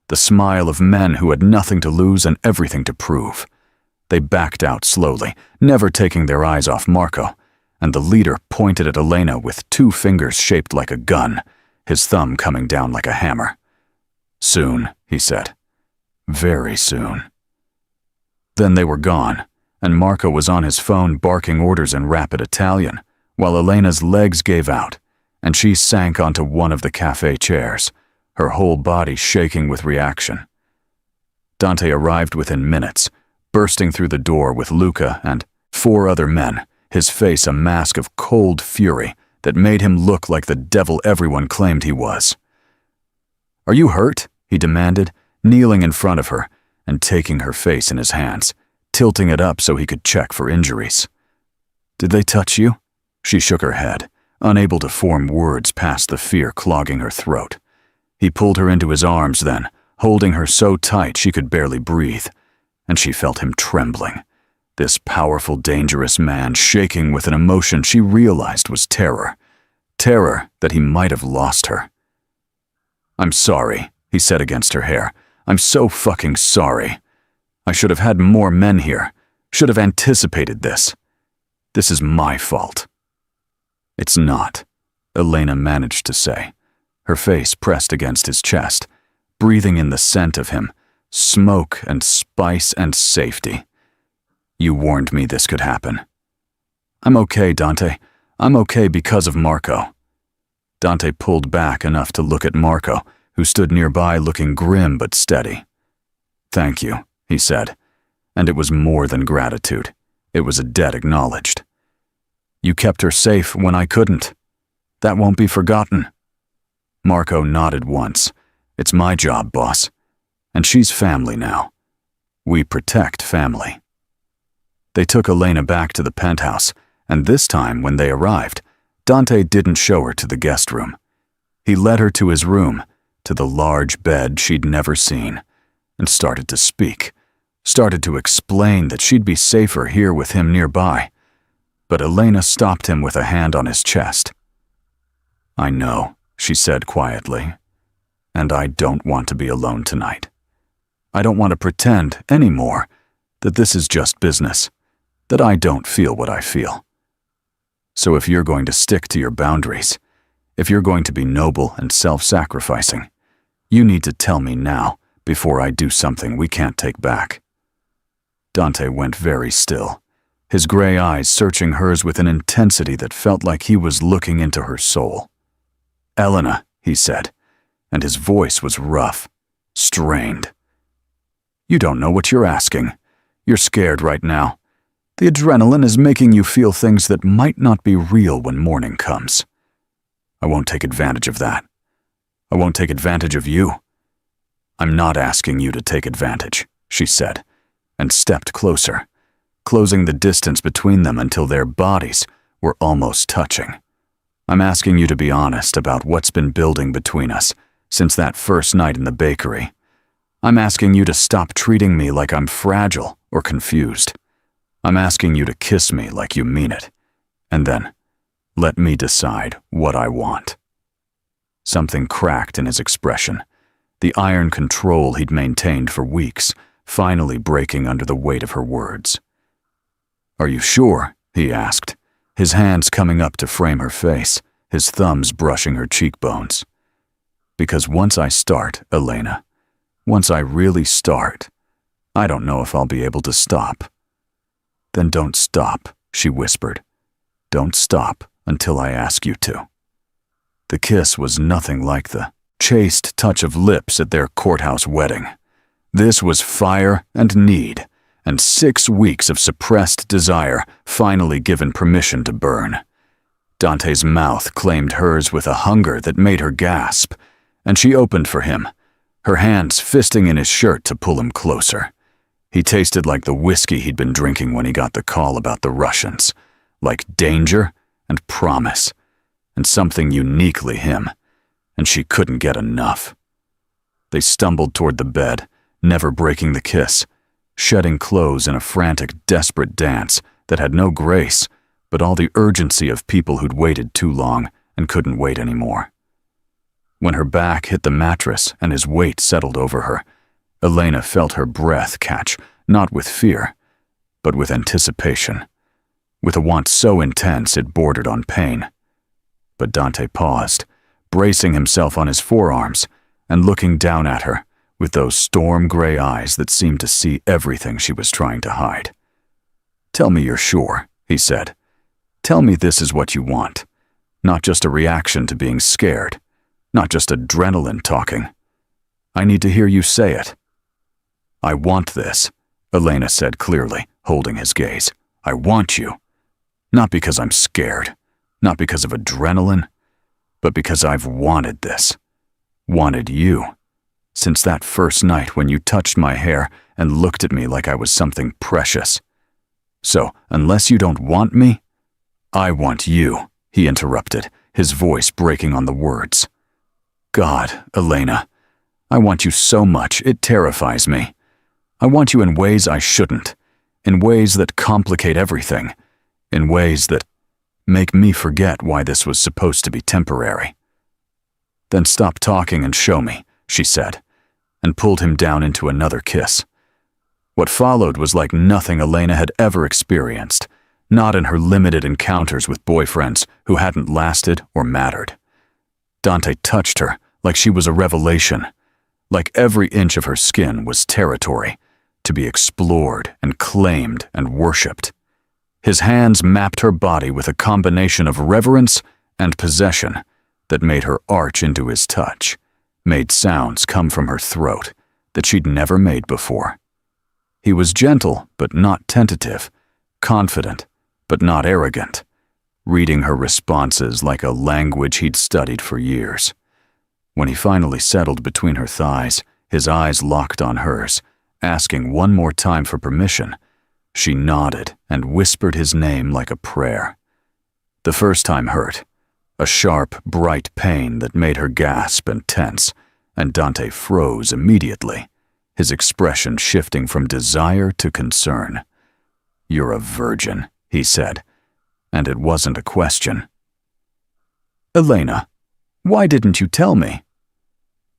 the smile of men who had nothing to lose and everything to prove. They backed out slowly, never taking their eyes off Marco, and the leader pointed at Elena with 2 fingers shaped like a gun, his thumb coming down like a hammer. "Soon," he said. "Very soon." Then they were gone, and Marco was on his phone barking orders in rapid Italian, while Elena's legs gave out, and she sank onto one of the cafe chairs, her whole body shaking with reaction. Dante arrived within minutes, bursting through the door with Luca and 4 other men, his face a mask of cold fury that made him look like the devil everyone claimed he was. "Are you hurt?" he demanded, kneeling in front of her and taking her face in his hands, tilting it up so he could check for injuries. "Did they touch you?" She shook her head, unable to form words past the fear clogging her throat. He pulled her into his arms then, holding her so tight she could barely breathe, and she felt him trembling. This powerful, dangerous man shaking with an emotion she realized was terror. Terror that he might have lost her. "I'm sorry," he said against her hair. "I'm so fucking sorry. I should have had more men here. Should have anticipated this. This is my fault." "It's not," Elena managed to say, her face pressed against his chest, breathing in the scent of him, smoke and spice and safety. "You warned me this could happen." "I'm okay, Dante. I'm okay because of Marco." Dante pulled back enough to look at Marco, who stood nearby looking grim but steady. "Thank you," he said, and it was more than gratitude. It was a debt acknowledged. "You kept her safe when I couldn't. That won't be forgotten." Marco nodded once. "It's my job, boss. And she's family now. We protect family." They took Elena back to the penthouse, and this time when they arrived, Dante didn't show her to the guest room. He led her to his room, to the large bed she'd never seen, and started to speak, started to explain that she'd be safer here with him nearby. But Elena stopped him with a hand on his chest. "I know," she said quietly, "and I don't want to be alone tonight. I don't want to pretend anymore that this is just business, that I don't feel what I feel. So if you're going to stick to your boundaries, if you're going to be noble and self-sacrificing, you need to tell me now before I do something we can't take back." Dante went very still, his gray eyes searching hers with an intensity that felt like he was looking into her soul. "Elena," he said, and his voice was rough, strained. "You don't know what you're asking. You're scared right now. The adrenaline is making you feel things that might not be real when morning comes. I won't take advantage of that. I won't take advantage of you. I'm not asking you to take advantage," she said, and stepped closer, closing the distance between them until their bodies were almost touching. "I'm asking you to be honest about what's been building between us since that first night in the bakery. I'm asking you to stop treating me like I'm fragile or confused. I'm asking you to kiss me like you mean it, and then let me decide what I want." Something cracked in his expression, the iron control he'd maintained for weeks, finally breaking under the weight of her words. "Are you sure?" he asked, his hands coming up to frame her face, his thumbs brushing her cheekbones. "Because once I start, Elena, once I really start, I don't know if I'll be able to stop." "Then don't stop," she whispered. "Don't stop until I ask you to." The kiss was nothing like the chaste touch of lips at their courthouse wedding. This was fire and need, and 6 weeks of suppressed desire finally given permission to burn. Dante's mouth claimed hers with a hunger that made her gasp, and she opened for him, her hands fisting in his shirt to pull him closer. He tasted like the whiskey he'd been drinking when he got the call about the Russians, like danger and promise, and something uniquely him, and she couldn't get enough. They stumbled toward the bed, never breaking the kiss, shedding clothes in a frantic, desperate dance that had no grace, but all the urgency of people who'd waited too long and couldn't wait anymore. When her back hit the mattress and his weight settled over her, Elena felt her breath catch, not with fear, but with anticipation, with a want so intense it bordered on pain. But Dante paused, bracing himself on his forearms and looking down at her with those storm-gray eyes that seemed to see everything she was trying to hide. "Tell me you're sure," he said. Tell me this is what you want. Not just a reaction to being scared. Not just adrenaline talking. I need to hear you say it." "I want this," Elena said clearly, holding his gaze. "I want you. Not because I'm scared. Not because of adrenaline. But because I've wanted this. Wanted you. Since that first night when you touched my hair and looked at me like I was something precious. So, unless you don't want me, I want you," he interrupted, his voice breaking on the words. "God, Elena, I want you so much it terrifies me. I want you in ways I shouldn't, in ways that complicate everything, in ways that make me forget why this was supposed to be temporary." "Then stop talking and show me," she said, and pulled him down into another kiss. What followed was like nothing Elena had ever experienced, not in her limited encounters with boyfriends who hadn't lasted or mattered. Dante touched her like she was a revelation, like every inch of her skin was territory, to be explored and claimed and worshipped. His hands mapped her body with a combination of reverence and possession that made her arch into his touch, made sounds come from her throat that she'd never made before. He was gentle but not tentative, confident but not arrogant, reading her responses like a language he'd studied for years. When he finally settled between her thighs, his eyes locked on hers, asking one more time for permission, she nodded and whispered his name like a prayer. The first time hurt, a sharp, bright pain that made her gasp and tense, and Dante froze immediately, his expression shifting from desire to concern. "You're a virgin," he said, and it wasn't a question. "Elena, why didn't you tell me?"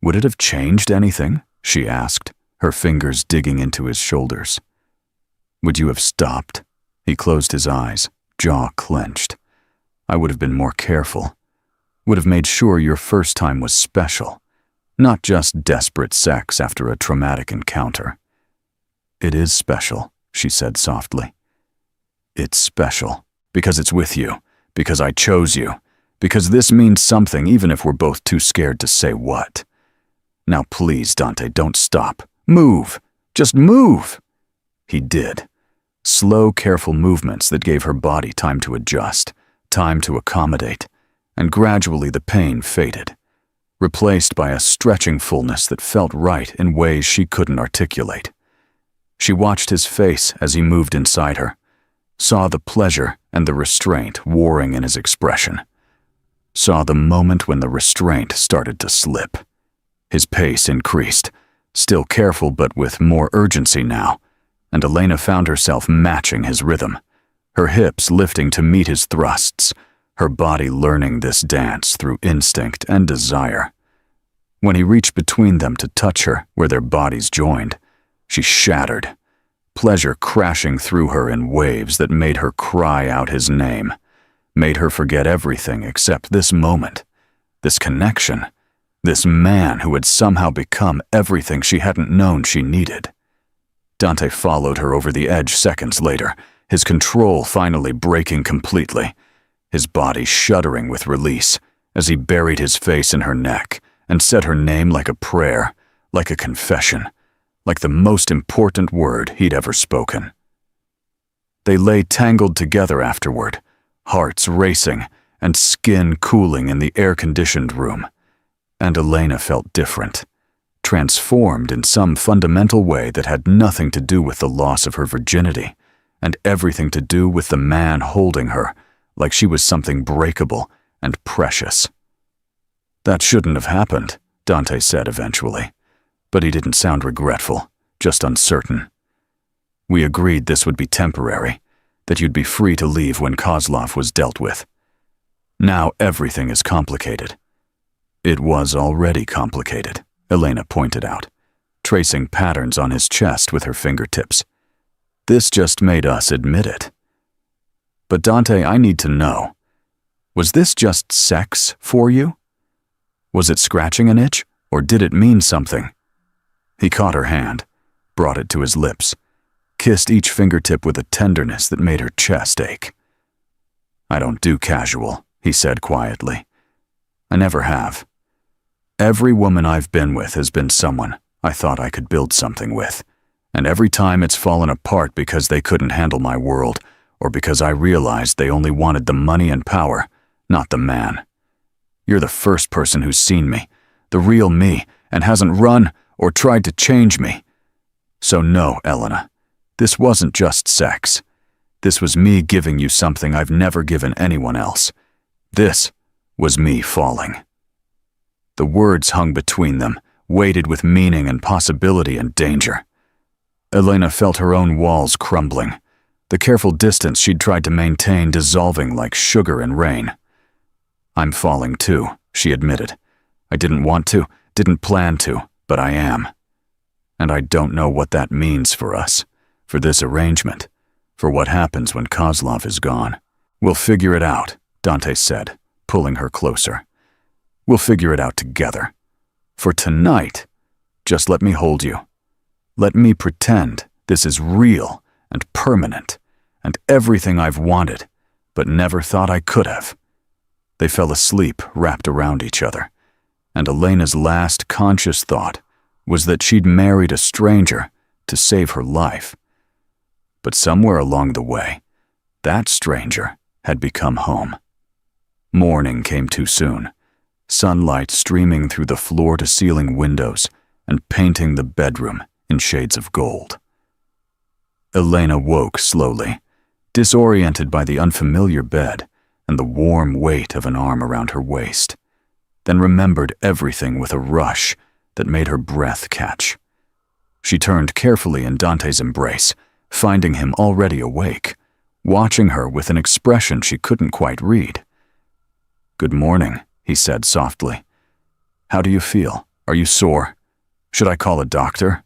"Would it have changed anything?" she asked, her fingers digging into his shoulders. "Would you have stopped?" He closed his eyes, jaw clenched. "I would have been more careful. Would have made sure your first time was special, not just desperate sex after a traumatic encounter." "It is special," she said softly. "It's special because it's with you, because I chose you, because this means something even if we're both too scared to say what. Now please, Dante, don't stop. Move. Just move." He did. Slow, careful movements that gave her body time to adjust, time to accommodate, and gradually the pain faded, replaced by a stretching fullness that felt right in ways she couldn't articulate. She watched his face as he moved inside her, saw the pleasure and the restraint warring in his expression, saw the moment when the restraint started to slip. His pace increased, still careful but with more urgency now, and Elena found herself matching his rhythm, her hips lifting to meet his thrusts, her body learning this dance through instinct and desire. When he reached between them to touch her where their bodies joined, she shattered, pleasure crashing through her in waves that made her cry out his name, made her forget everything except this moment, this connection, this man who had somehow become everything she hadn't known she needed. Dante followed her over the edge seconds later, his control finally breaking completely, his body shuddering with release as he buried his face in her neck and said her name like a prayer, like a confession, like the most important word he'd ever spoken. They lay tangled together afterward, hearts racing and skin cooling in the air-conditioned room. And Elena felt different, transformed in some fundamental way that had nothing to do with the loss of her virginity, and everything to do with the man holding her, like she was something breakable and precious. "That shouldn't have happened," Dante said eventually, but he didn't sound regretful, just uncertain. "We agreed this would be temporary, that you'd be free to leave when Kozlov was dealt with. Now everything is complicated." "It was already complicated," Elena pointed out, tracing patterns on his chest with her fingertips. "This just made us admit it." "But Dante, I need to know, was this just sex for you? Was it scratching an itch, or did it mean something?" He caught her hand, brought it to his lips, kissed each fingertip with a tenderness that made her chest ache. "I don't do casual," he said quietly. "I never have. Every woman I've been with has been someone I thought I could build something with, and every time it's fallen apart because they couldn't handle my world, or because I realized they only wanted the money and power, not the man. You're the first person who's seen me, the real me, and hasn't run or tried to change me. So no, Elena, this wasn't just sex. This was me giving you something I've never given anyone else. This was me falling." The words hung between them, weighted with meaning and possibility and danger. Elena felt her own walls crumbling, the careful distance she'd tried to maintain dissolving like sugar in rain. "I'm falling too," she admitted. "I didn't want to, didn't plan to, but I am. And I don't know what that means for us, for this arrangement, for what happens when Kozlov is gone. We'll figure it out," Dante said, pulling her closer. "We'll figure it out together. For tonight, just let me hold you. Let me pretend this is real and permanent and everything I've wanted, but never thought I could have." They fell asleep, wrapped around each other, and Elena's last conscious thought was that she'd married a stranger to save her life. But somewhere along the way, that stranger had become home. Morning came too soon, sunlight streaming through the floor-to-ceiling windows and painting the bedroom in shades of gold. Elena woke slowly, disoriented by the unfamiliar bed and the warm weight of an arm around her waist, then remembered everything with a rush that made her breath catch. She turned carefully in Dante's embrace, finding him already awake, watching her with an expression she couldn't quite read. "Good morning," he said softly. "How do you feel? Are you sore? Should I call a doctor?"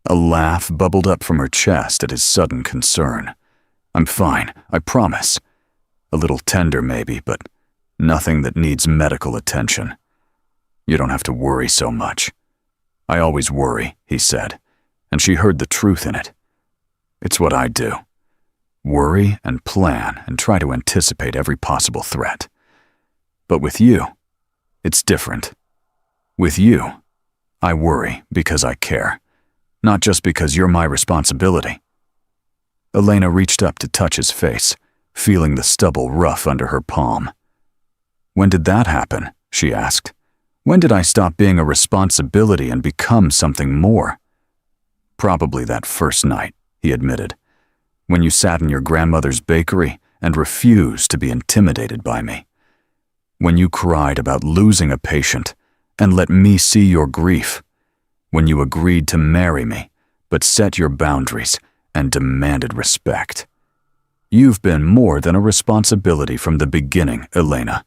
A laugh bubbled up from her chest at his sudden concern. "I'm fine, I promise. A little tender maybe, but nothing that needs medical attention. You don't have to worry so much." "I always worry," he said, and she heard the truth in it. "It's what I do. Worry and plan and try to anticipate every possible threat. But with you, it's different. With you, I worry because I care, not just because you're my responsibility." Elena reached up to touch his face, feeling the stubble rough under her palm. "When did that happen?" she asked. "When did I stop being a responsibility and become something more?" "Probably that first night," he admitted, "when you sat in your grandmother's bakery and refused to be intimidated by me. When you cried about losing a patient and let me see your grief. When you agreed to marry me, but set your boundaries and demanded respect. You've been more than a responsibility from the beginning, Elena.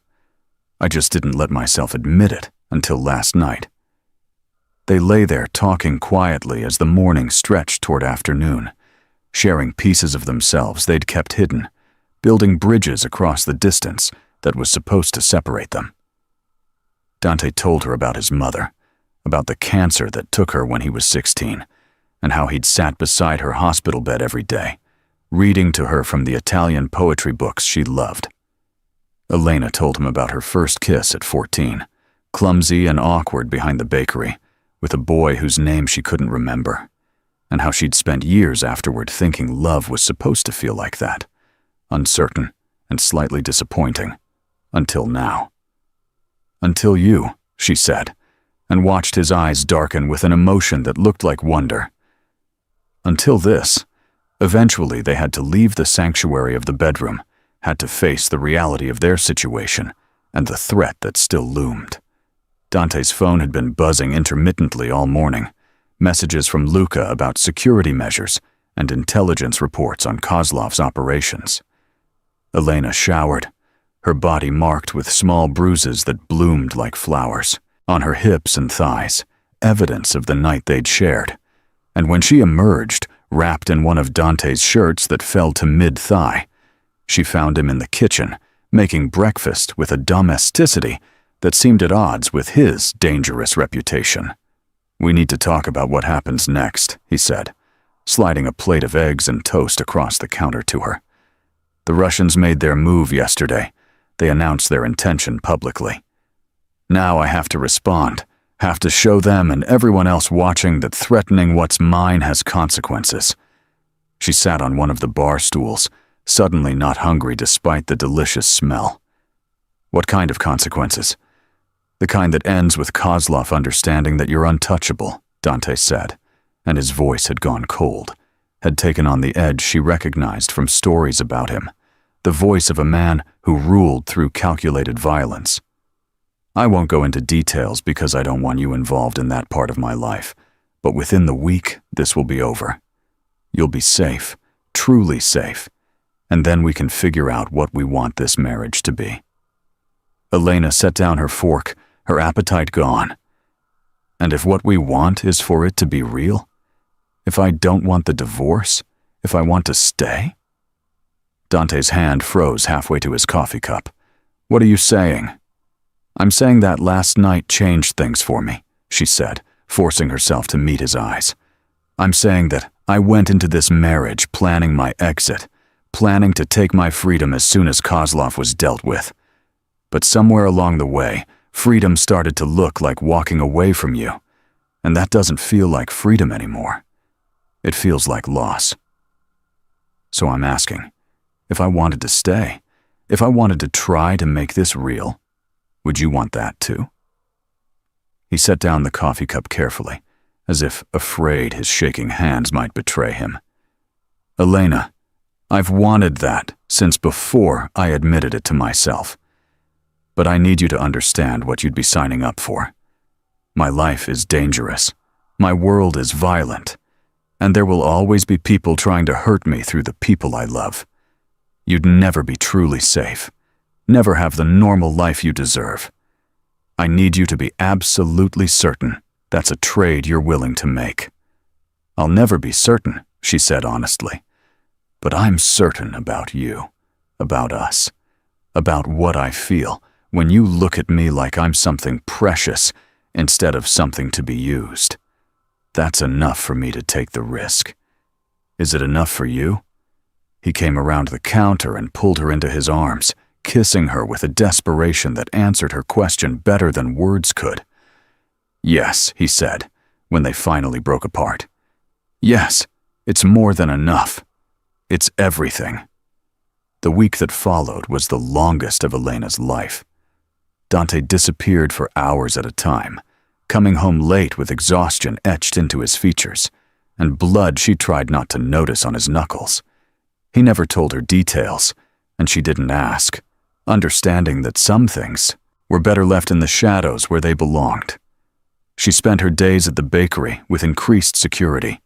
I just didn't let myself admit it until last night." They lay there talking quietly as the morning stretched toward afternoon, sharing pieces of themselves they'd kept hidden, building bridges across the distance that was supposed to separate them. Dante told her about his mother, about the cancer that took her when he was 16, and how he'd sat beside her hospital bed every day, reading to her from the Italian poetry books she loved. Elena told him about her first kiss at 14, clumsy and awkward behind the bakery, with a boy whose name she couldn't remember, and how she'd spent years afterward thinking love was supposed to feel like that, uncertain and slightly disappointing, until now. "Until you," she said, and watched his eyes darken with an emotion that looked like wonder. Until this, eventually they had to leave the sanctuary of the bedroom, had to face the reality of their situation and the threat that still loomed. Dante's phone had been buzzing intermittently all morning, messages from Luca about security measures and intelligence reports on Kozlov's operations. Elena showered, her body marked with small bruises that bloomed like flowers, on her hips and thighs, evidence of the night they'd shared. And when she emerged, wrapped in one of Dante's shirts that fell to mid-thigh, she found him in the kitchen, making breakfast with a domesticity that seemed at odds with his dangerous reputation. "We need to talk about what happens next," he said, sliding a plate of eggs and toast across the counter to her. The Russians made their move yesterday. They announced their intention publicly. Now I have to respond, have to show them and everyone else watching that threatening what's mine has consequences. She sat on one of the bar stools, suddenly not hungry despite the delicious smell. What kind of consequences? The kind that ends with Kozlov understanding that you're untouchable, Dante said, and his voice had gone cold, had taken on the edge she recognized from stories about him, the voice of a man who ruled through calculated violence. I won't go into details because I don't want you involved in that part of my life, but within the week, this will be over. You'll be safe, truly safe, and then we can figure out what we want this marriage to be. Elena set down her fork, her appetite gone. And if what we want is for it to be real? If I don't want the divorce? If I want to stay? Dante's hand froze halfway to his coffee cup. What are you saying? I'm saying that last night changed things for me, she said, forcing herself to meet his eyes. I'm saying that I went into this marriage planning my exit, planning to take my freedom as soon as Kozlov was dealt with. But somewhere along the way, freedom started to look like walking away from you, and that doesn't feel like freedom anymore. It feels like loss. So I'm asking, if I wanted to stay, if I wanted to try to make this real, would you want that too? He set down the coffee cup carefully, as if afraid his shaking hands might betray him. Elena, I've wanted that since before I admitted it to myself. But I need you to understand what you'd be signing up for. My life is dangerous. My world is violent. And there will always be people trying to hurt me through the people I love. You'd never be truly safe. Never have the normal life you deserve. I need you to be absolutely certain that's a trade you're willing to make. I'll never be certain, she said honestly. But I'm certain about you, about us, about what I feel when you look at me like I'm something precious instead of something to be used. That's enough for me to take the risk. Is it enough for you? He came around the counter and pulled her into his arms, kissing her with a desperation that answered her question better than words could. Yes, he said, when they finally broke apart. Yes, it's more than enough. It's everything. The week that followed was the longest of Elena's life. Dante disappeared for hours at a time, coming home late with exhaustion etched into his features, and blood she tried not to notice on his knuckles. He never told her details, and she didn't ask, understanding that some things were better left in the shadows where they belonged. She spent her days at the bakery with increased security.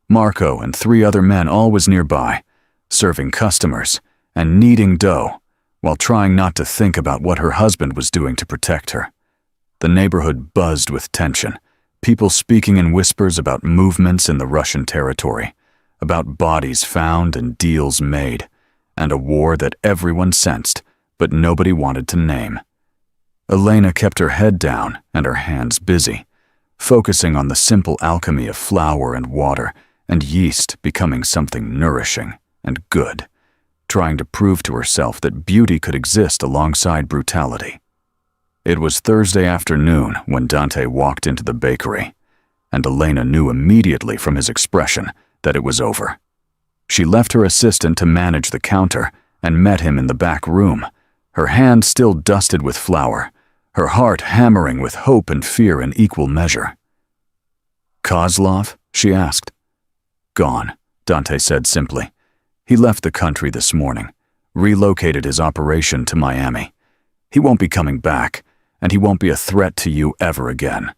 Marco and 3 other men always nearby, serving customers and kneading dough, while trying not to think about what her husband was doing to protect her. The neighborhood buzzed with tension, people speaking in whispers about movements in the Russian territory, about bodies found and deals made, and a war that everyone sensed, but nobody wanted to name. Elena kept her head down and her hands busy, focusing on the simple alchemy of flour and water and yeast becoming something nourishing and good, trying to prove to herself that beauty could exist alongside brutality. It was Thursday afternoon when Dante walked into the bakery, and Elena knew immediately from his expression that it was over. She left her assistant to manage the counter and met him in the back room, her hand still dusted with flour, her heart hammering with hope and fear in equal measure. Kozlov? She asked. Gone, Dante said simply. He left the country this morning, relocated his operation to Miami. He won't be coming back, and he won't be a threat to you ever again.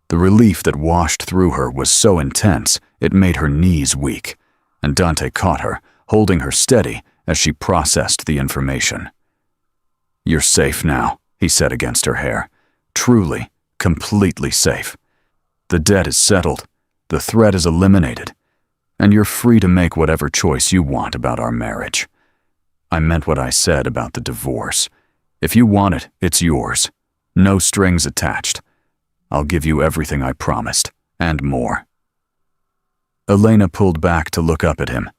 The relief that washed through her was so intense it made her knees weak, and Dante caught her, holding her steady as she processed the information. You're safe now, he said against her hair. Truly, completely safe. The debt is settled, the threat is eliminated, and you're free to make whatever choice you want about our marriage. I meant what I said about the divorce. If you want it, it's yours. No strings attached. I'll give you everything I promised, and more. Elena pulled back to look up at him.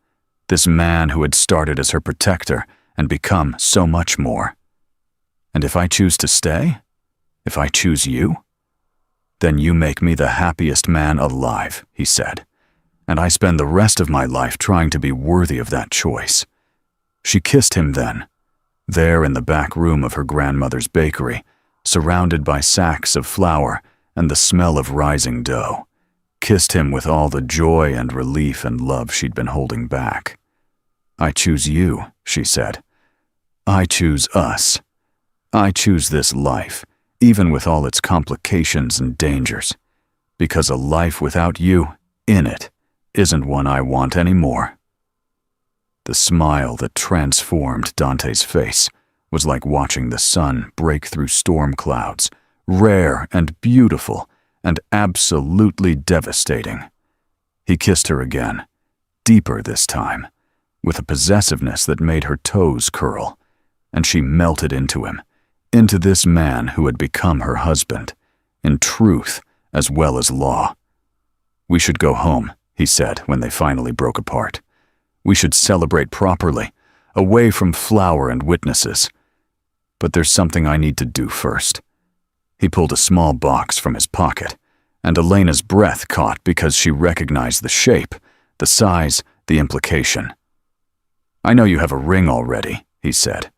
this man who had started as her protector and become so much more. And if I choose to stay, if I choose you, then you make me the happiest man alive, he said, and I spend the rest of my life trying to be worthy of that choice. She kissed him then, there in the back room of her grandmother's bakery, surrounded by sacks of flour and the smell of rising dough, kissed him with all the joy and relief and love she'd been holding back. I choose you, she said. I choose us. I choose this life, even with all its complications and dangers, because a life without you in it isn't one I want anymore. The smile that transformed Dante's face was like watching the sun break through storm clouds, rare and beautiful and absolutely devastating. He kissed her again, deeper this time, with a possessiveness that made her toes curl, and she melted into him, into this man who had become her husband, in truth as well as law. We should go home, he said when they finally broke apart. We should celebrate properly, away from flower and witnesses. But there's something I need to do first. He pulled a small box from his pocket, and Elena's breath caught because she recognized the shape, the size, the implication. I know you have a ring already, he said.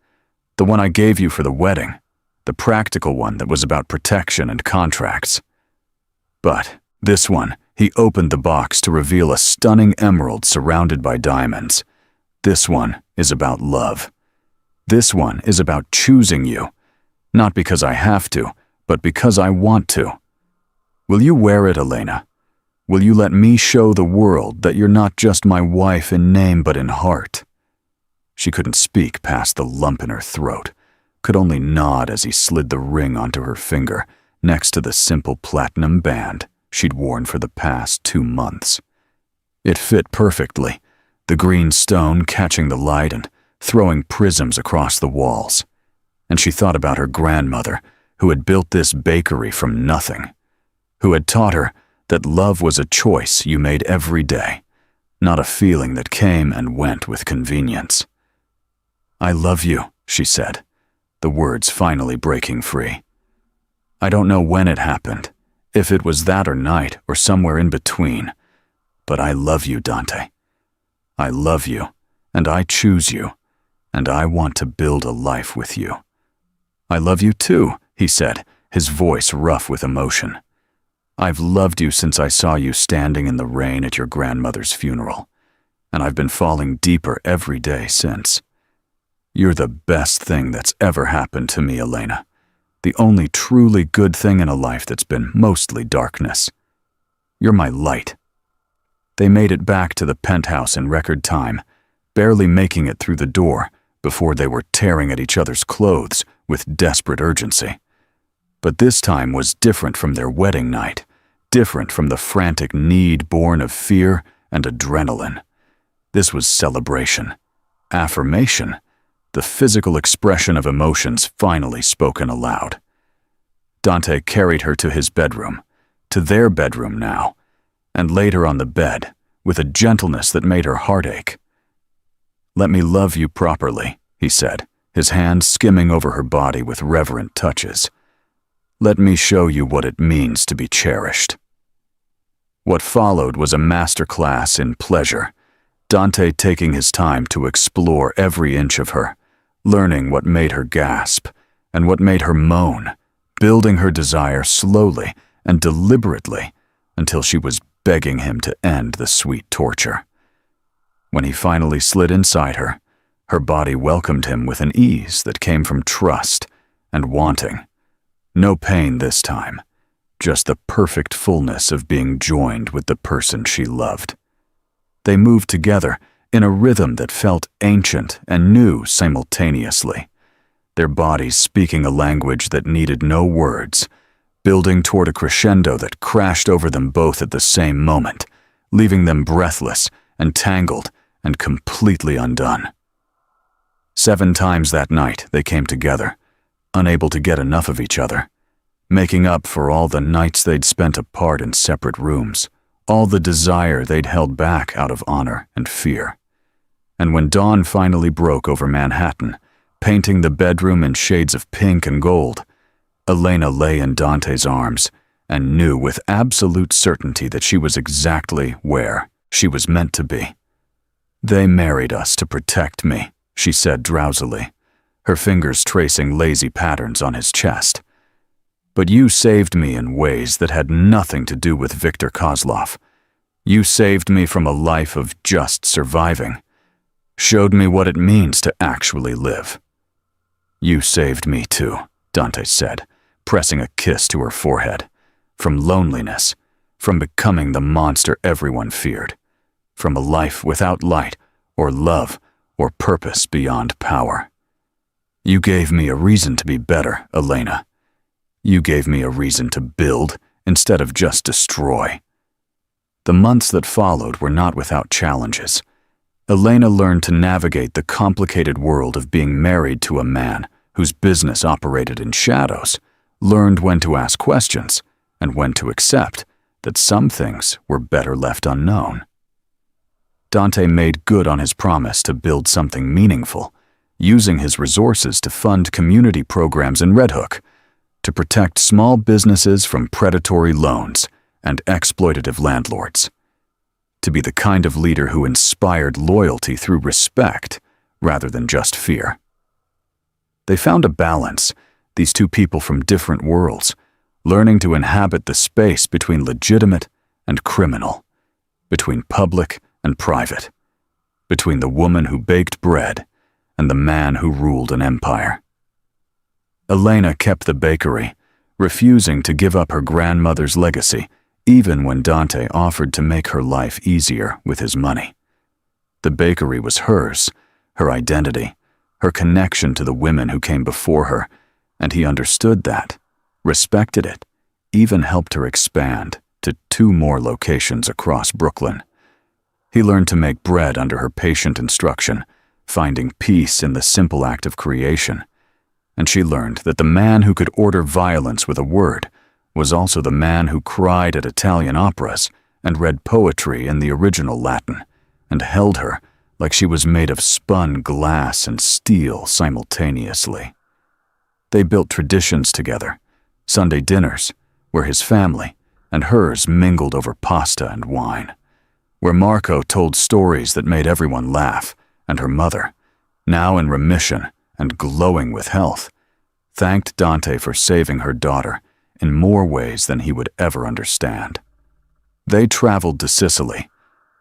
The one I gave you for the wedding, the practical one that was about protection and contracts. But this one, he opened the box to reveal a stunning emerald surrounded by diamonds. This one is about love. This one is about choosing you, not because I have to, but because I want to. Will you wear it, Elena? Will you let me show the world that you're not just my wife in name but in heart? She couldn't speak past the lump in her throat, could only nod as he slid the ring onto her finger next to the simple platinum band she'd worn for the past 2 months. It fit perfectly, the green stone catching the light and throwing prisms across the walls. And she thought about her grandmother, who had built this bakery from nothing, who had taught her that love was a choice you made every day, not a feeling that came and went with convenience. I love you, she said, the words finally breaking free. I don't know when it happened, if it was that or night or somewhere in between, but I love you, Dante. I love you, and I choose you, and I want to build a life with you. I love you too, he said, his voice rough with emotion. I've loved you since I saw you standing in the rain at your grandmother's funeral, and I've been falling deeper every day since. You're the best thing that's ever happened to me, Elena. The only truly good thing in a life that's been mostly darkness. You're my light. They made it back to the penthouse in record time, barely making it through the door before they were tearing at each other's clothes with desperate urgency. But this time was different from their wedding night, different from the frantic need born of fear and adrenaline. This was celebration, affirmation, the physical expression of emotions finally spoken aloud. Dante carried her to his bedroom, to their bedroom now, and laid her on the bed with a gentleness that made her heart ache. Let me love you properly, he said, his hand skimming over her body with reverent touches. Let me show you what it means to be cherished. What followed was a masterclass in pleasure, Dante taking his time to explore every inch of her, learning what made her gasp and what made her moan, building her desire slowly and deliberately until she was begging him to end the sweet torture. When he finally slid inside her, her body welcomed him with an ease that came from trust and wanting. No pain this time, just the perfect fullness of being joined with the person she loved. They moved together in a rhythm that felt ancient and new simultaneously, their bodies speaking a language that needed no words, building toward a crescendo that crashed over them both at the same moment, leaving them breathless and tangled and completely undone. 7 times that night they came together, unable to get enough of each other, making up for all the nights they'd spent apart in separate rooms, all the desire they'd held back out of honor and fear. And when dawn finally broke over Manhattan, painting the bedroom in shades of pink and gold, Elena lay in Dante's arms and knew with absolute certainty that she was exactly where she was meant to be. "They married us to protect me," she said drowsily, her fingers tracing lazy patterns on his chest. "But you saved me in ways that had nothing to do with Viktor Kozlov. You saved me from a life of just surviving. Showed me what it means to actually live." "You saved me too," Dante said, pressing a kiss to her forehead. "From loneliness, from becoming the monster everyone feared, from a life without light or love or purpose beyond power. You gave me a reason to be better, Elena. You gave me a reason to build instead of just destroy." The months that followed were not without challenges. Elena learned to navigate the complicated world of being married to a man whose business operated in shadows, learned when to ask questions and when to accept that some things were better left unknown. Dante made good on his promise to build something meaningful, using his resources to fund community programs in Red Hook, to protect small businesses from predatory loans and exploitative landlords, to be the kind of leader who inspired loyalty through respect rather than just fear. They found a balance, these two people from different worlds, learning to inhabit the space between legitimate and criminal, between public and private, between the woman who baked bread and the man who ruled an empire. Elena kept the bakery, refusing to give up her grandmother's legacy, even when Dante offered to make her life easier with his money. The bakery was hers, her identity, her connection to the women who came before her, and he understood that, respected it, even helped her expand to 2 more locations across Brooklyn. He learned to make bread under her patient instruction, finding peace in the simple act of creation. And she learned that the man who could order violence with a word was also the man who cried at Italian operas and read poetry in the original Latin, and held her like she was made of spun glass and steel simultaneously. They built traditions together, Sunday dinners, where his family and hers mingled over pasta and wine, where Marco told stories that made everyone laugh, and her mother, now in remission and glowing with health, thanked Dante for saving her daughter in more ways than he would ever understand. They traveled to Sicily,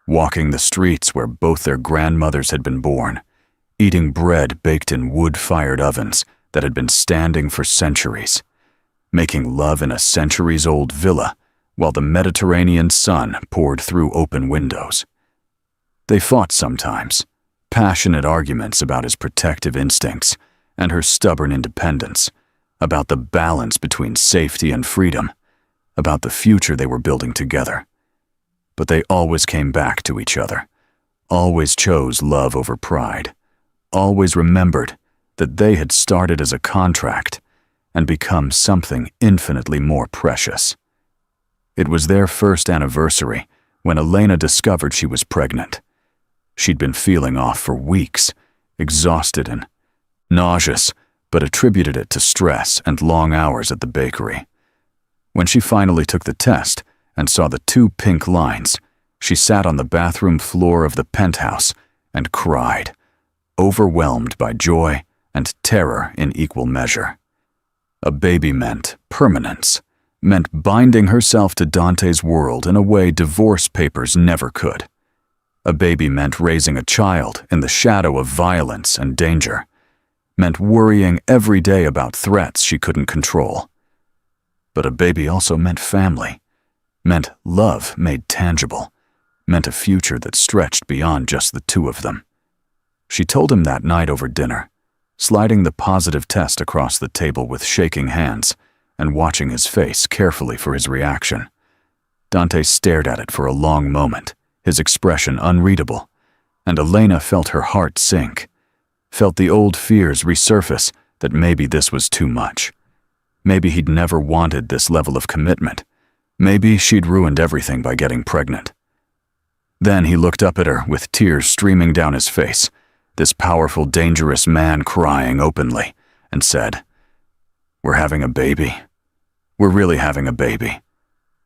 walking the streets where both their grandmothers had been born, eating bread baked in wood-fired ovens that had been standing for centuries, making love in a centuries-old villa while the Mediterranean sun poured through open windows. They fought sometimes, passionate arguments about his protective instincts and her stubborn independence, about the balance between safety and freedom, about the future they were building together. But they always came back to each other, always chose love over pride, always remembered that they had started as a contract and become something infinitely more precious. It was their first anniversary when Elena discovered she was pregnant. She'd been feeling off for weeks, exhausted and nauseous, but attributed it to stress and long hours at the bakery. When she finally took the test and saw the 2 pink lines, she sat on the bathroom floor of the penthouse and cried, overwhelmed by joy and terror in equal measure. A baby meant permanence, meant binding herself to Dante's world in a way divorce papers never could. A baby meant raising a child in the shadow of violence and danger, meant worrying every day about threats she couldn't control. But a baby also meant family, meant love made tangible, meant a future that stretched beyond just the 2 of them. She told him that night over dinner, sliding the positive test across the table with shaking hands and watching his face carefully for his reaction. Dante stared at it for a long moment, his expression unreadable, and Elena felt her heart sink, felt the old fears resurface that maybe this was too much. Maybe he'd never wanted this level of commitment. Maybe she'd ruined everything by getting pregnant. Then he looked up at her with tears streaming down his face, this powerful, dangerous man crying openly, and said, "We're having a baby. We're really having a baby."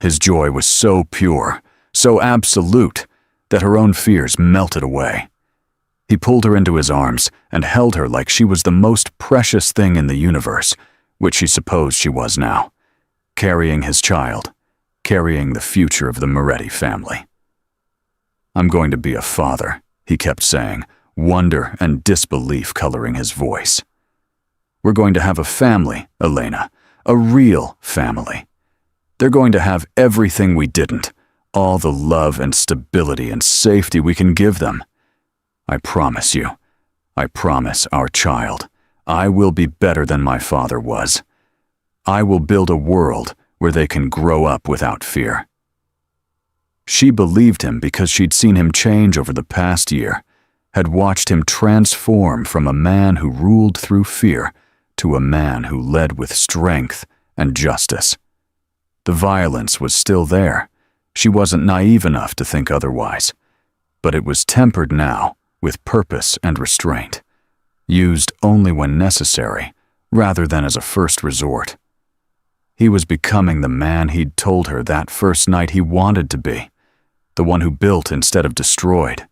His joy was so pure, so absolute, that her own fears melted away. He pulled her into his arms and held her like she was the most precious thing in the universe, which she supposed she was now, carrying his child, carrying the future of the Moretti family. "I'm going to be a father," he kept saying, wonder and disbelief coloring his voice. "We're going to have a family, Elena, a real family. They're going to have everything we didn't, all the love and stability and safety we can give them. I promise you, I promise our child, I will be better than my father was. I will build a world where they can grow up without fear." She believed him because she'd seen him change over the past year, had watched him transform from a man who ruled through fear to a man who led with strength and justice. The violence was still there. She wasn't naive enough to think otherwise, but it was tempered now with purpose and restraint, used only when necessary, rather than as a first resort. He was becoming the man he'd told her that first night he wanted to be, the one who built instead of destroyed,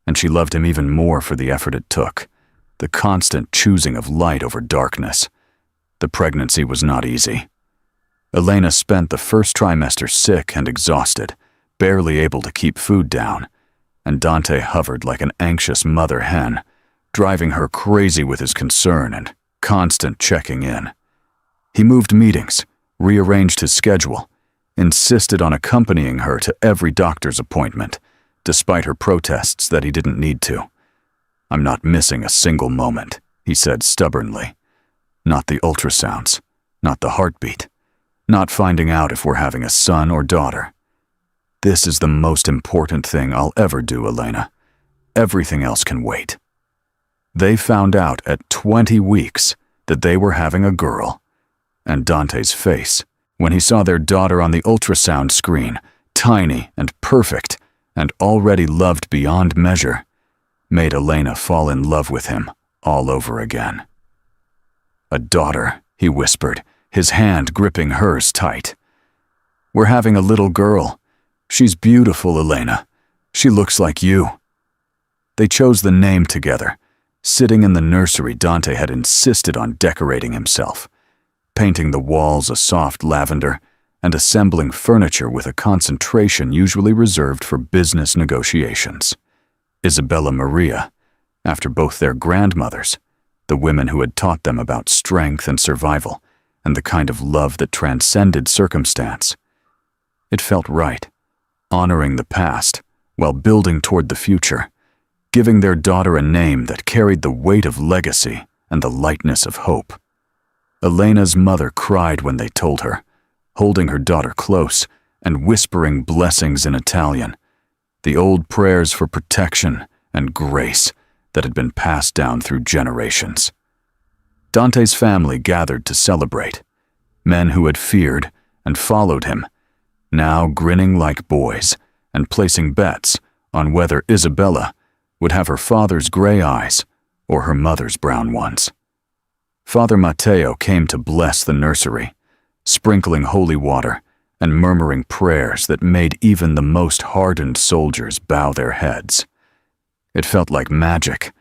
and she loved him even more for the effort it took, the constant choosing of light over darkness. The pregnancy was not easy. Elena spent the first trimester sick and exhausted, barely able to keep food down, and Dante hovered like an anxious mother hen, driving her crazy with his concern and constant checking in. He moved meetings, rearranged his schedule, insisted on accompanying her to every doctor's appointment, despite her protests that he didn't need to. "I'm not missing a single moment," he said stubbornly. "Not the ultrasounds, not the heartbeat, not finding out if we're having a son or daughter. This is the most important thing I'll ever do, Elena. Everything else can wait." They found out at 20 weeks that they were having a girl, and Dante's face, when he saw their daughter on the ultrasound screen, tiny and perfect, and already loved beyond measure, made Elena fall in love with him all over again. "A daughter," he whispered, his hand gripping hers tight. "We're having a little girl. She's beautiful, Elena. She looks like you." They chose the name together. Sitting in the nursery, Dante had insisted on decorating himself, painting the walls a soft lavender and assembling furniture with a concentration usually reserved for business negotiations. Isabella Maria, after both their grandmothers, the women who had taught them about strength and survival, and the kind of love that transcended circumstance. It felt right, honoring the past while building toward the future, giving their daughter a name that carried the weight of legacy and the lightness of hope. Elena's mother cried when they told her, holding her daughter close and whispering blessings in Italian, the old prayers for protection and grace that had been passed down through generations. Dante's family gathered to celebrate, men who had feared and followed him, now grinning like boys and placing bets on whether Isabella would have her father's gray eyes or her mother's brown ones. Father Matteo came to bless the nursery, sprinkling holy water and murmuring prayers that made even the most hardened soldiers bow their heads. It felt like magic,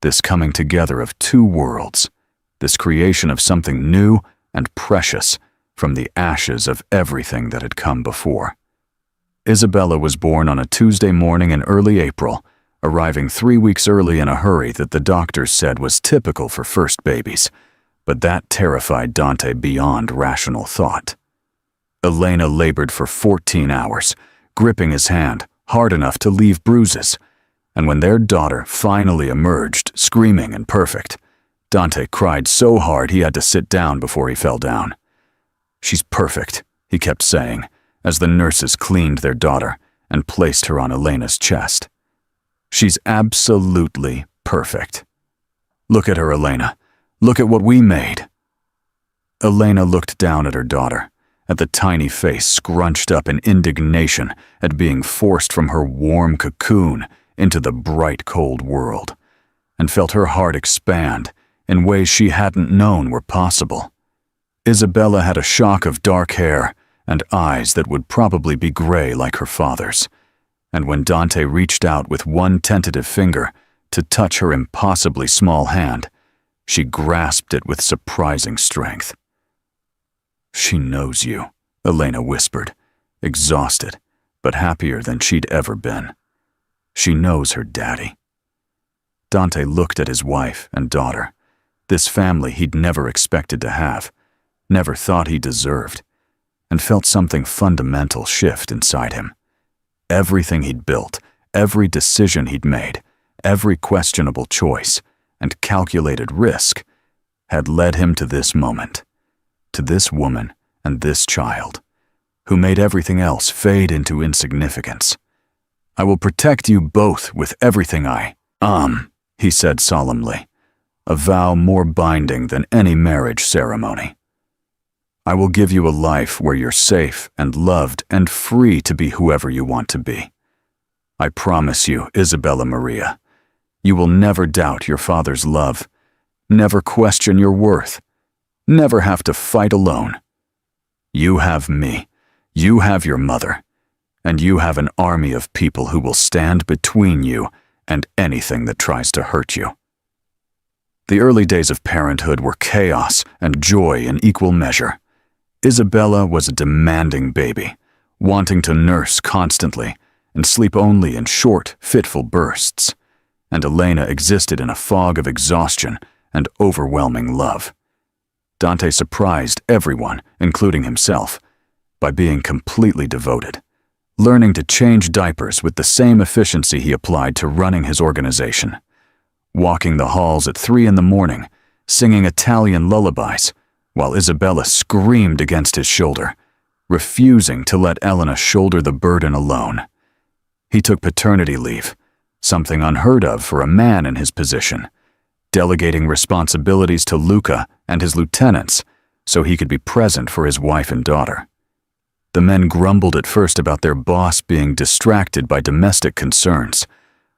this coming together of two worlds, this creation of something new and precious from the ashes of everything that had come before. Isabella was born on a Tuesday morning in early April, arriving 3 weeks early in a hurry that the doctors said was typical for first babies, but that terrified Dante beyond rational thought. Elena labored for 14 hours, gripping his hand hard enough to leave bruises, and when their daughter finally emerged, screaming and perfect, Dante cried so hard he had to sit down before he fell down. "She's perfect," he kept saying, as the nurses cleaned their daughter and placed her on Elena's chest. "She's absolutely perfect. Look at her, Elena. Look at what we made." Elena looked down at her daughter, at the tiny face scrunched up in indignation at being forced from her warm cocoon into the bright, cold world, and felt her heart expand in ways she hadn't known were possible. Isabella had a shock of dark hair and eyes that would probably be gray like her father's, and when Dante reached out with one tentative finger to touch her impossibly small hand, she grasped it with surprising strength. "She knows you," Elena whispered, exhausted, but happier than she'd ever been. "She knows her daddy." Dante looked at his wife and daughter, this family he'd never expected to have, never thought he deserved, and felt something fundamental shift inside him. Everything he'd built, every decision he'd made, every questionable choice and calculated risk had led him to this moment, to this woman and this child, who made everything else fade into insignificance. "I will protect you both with everything he said solemnly, a vow more binding than any marriage ceremony. "I will give you a life where you're safe and loved and free to be whoever you want to be. I promise you, Isabella Maria, you will never doubt your father's love, never question your worth, never have to fight alone. You have me, you have your mother, and you have an army of people who will stand between you and anything that tries to hurt you." The early days of parenthood were chaos and joy in equal measure. Isabella was a demanding baby, wanting to nurse constantly and sleep only in short, fitful bursts, and Elena existed in a fog of exhaustion and overwhelming love. Dante surprised everyone, including himself, by being completely devoted, learning to change diapers with the same efficiency he applied to running his organization, walking the halls at 3 a.m, singing Italian lullabies, while Isabella screamed against his shoulder, refusing to let Elena shoulder the burden alone. He took paternity leave, something unheard of for a man in his position, delegating responsibilities to Luca and his lieutenants so he could be present for his wife and daughter. The men grumbled at first about their boss being distracted by domestic concerns,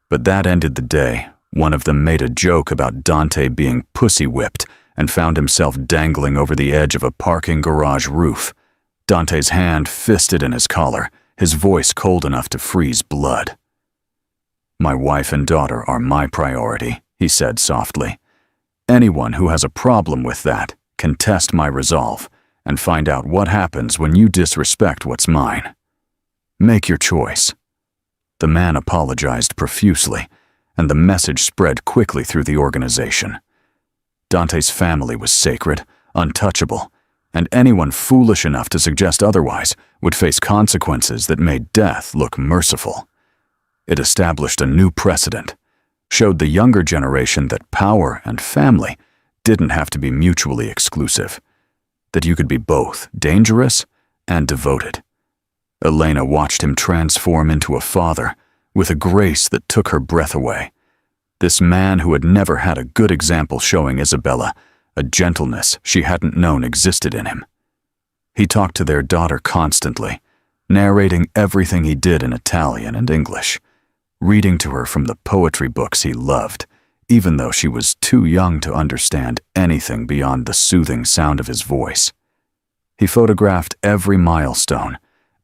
but that ended the day. One of them made a joke about Dante being pussy-whipped and found himself dangling over the edge of a parking garage roof, Dante's hand fisted in his collar, his voice cold enough to freeze blood. "My wife and daughter are my priority," he said softly. "Anyone who has a problem with that can test my resolve and find out what happens when you disrespect what's mine. Make your choice." The man apologized profusely, and the message spread quickly through the organization. Dante's family was sacred, untouchable, and anyone foolish enough to suggest otherwise would face consequences that made death look merciful. It established a new precedent, showed the younger generation that power and family didn't have to be mutually exclusive, that you could be both dangerous and devoted. Elena watched him transform into a father with a grace that took her breath away. This man who had never had a good example showing Isabella a gentleness she hadn't known existed in him. He talked to their daughter constantly, narrating everything he did in Italian and English, reading to her from the poetry books he loved, even though she was too young to understand anything beyond the soothing sound of his voice. He photographed every milestone,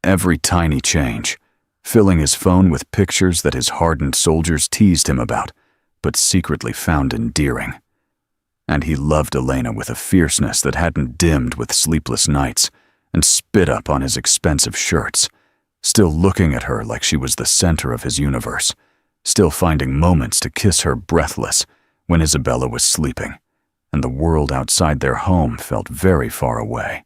every tiny change, filling his phone with pictures that his hardened soldiers teased him about, but secretly found endearing. And he loved Elena with a fierceness that hadn't dimmed with sleepless nights, and spit up on his expensive shirts, still looking at her like she was the center of his universe, still finding moments to kiss her breathless when Isabella was sleeping, and the world outside their home felt very far away.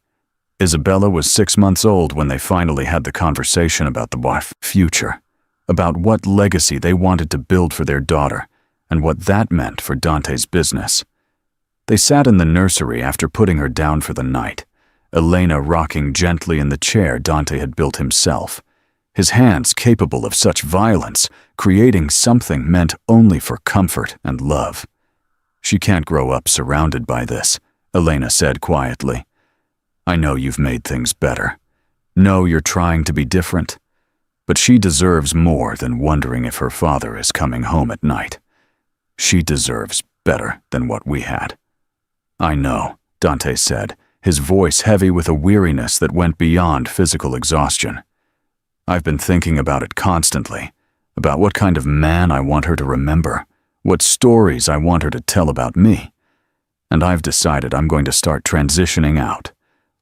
Isabella was 6 months old when they finally had the conversation about the future, about what legacy they wanted to build for their daughter, and what that meant for Dante's business. They sat in the nursery after putting her down for the night, Elena rocking gently in the chair Dante had built himself, his hands capable of such violence, creating something meant only for comfort and love. "She can't grow up surrounded by this," Elena said quietly. I know you've made things better. Know you're trying to be different. But she deserves more than wondering if her father is coming home at night. She deserves better than what we had." "I know," Dante said, his voice heavy with a weariness that went beyond physical exhaustion. "I've been thinking about it constantly, about what kind of man I want her to remember, what stories I want her to tell about me. And I've decided I'm going to start transitioning out,